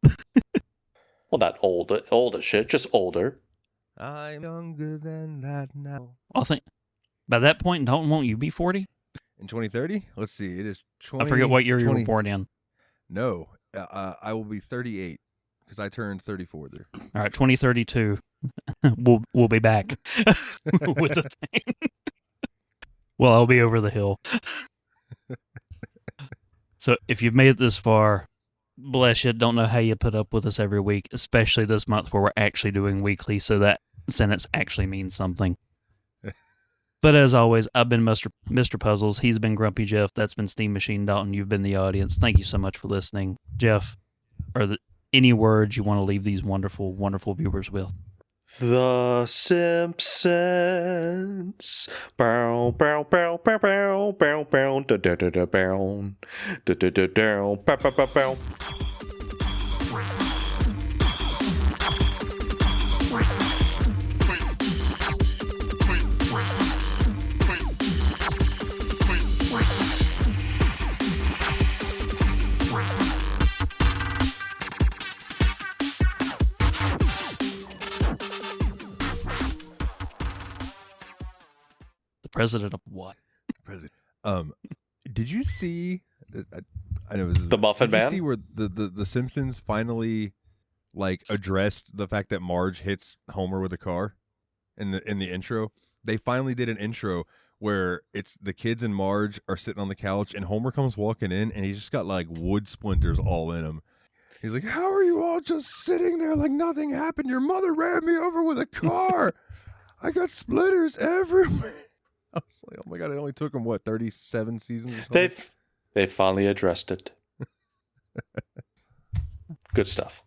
Well, not old as shit, just older. I'm younger than that now. I think by that point, won't you be 40? In 2030, let's see. It is 20. I forget what year you 20 were born in. No, I will be 38 because I turned 34 there. All right, 2032. we'll be back with the thing. Well, I'll be over the hill. So if you've made it this far, bless you. Don't know how you put up with us every week, especially this month where we're actually doing weekly, so that sentence actually means something. But as always, I've been Mr. Puzzles. He's been Grumpy Jeff. That's been Steam Machine Dalton. You've been the audience. Thank you so much for listening. Jeff, are there any words you want to leave these wonderful, wonderful viewers with? The Simpsons. Bow, bow, bow, bow, bow, bow, bow, da da da da bow, da da da da, bow, bow, bow, bow. President of what? President. Did you see? I know The Muffin did Man. You see where the Simpsons finally like addressed the fact that Marge hits Homer with a car in the intro? They finally did an intro where it's the kids and Marge are sitting on the couch and Homer comes walking in and he's just got like wood splinters all in him. He's like, "How are you all just sitting there like nothing happened? Your mother ran me over with a car. I got splinters everywhere." I was like, "Oh my god!" It only took them 37 seasons or something. They finally addressed it. Good stuff.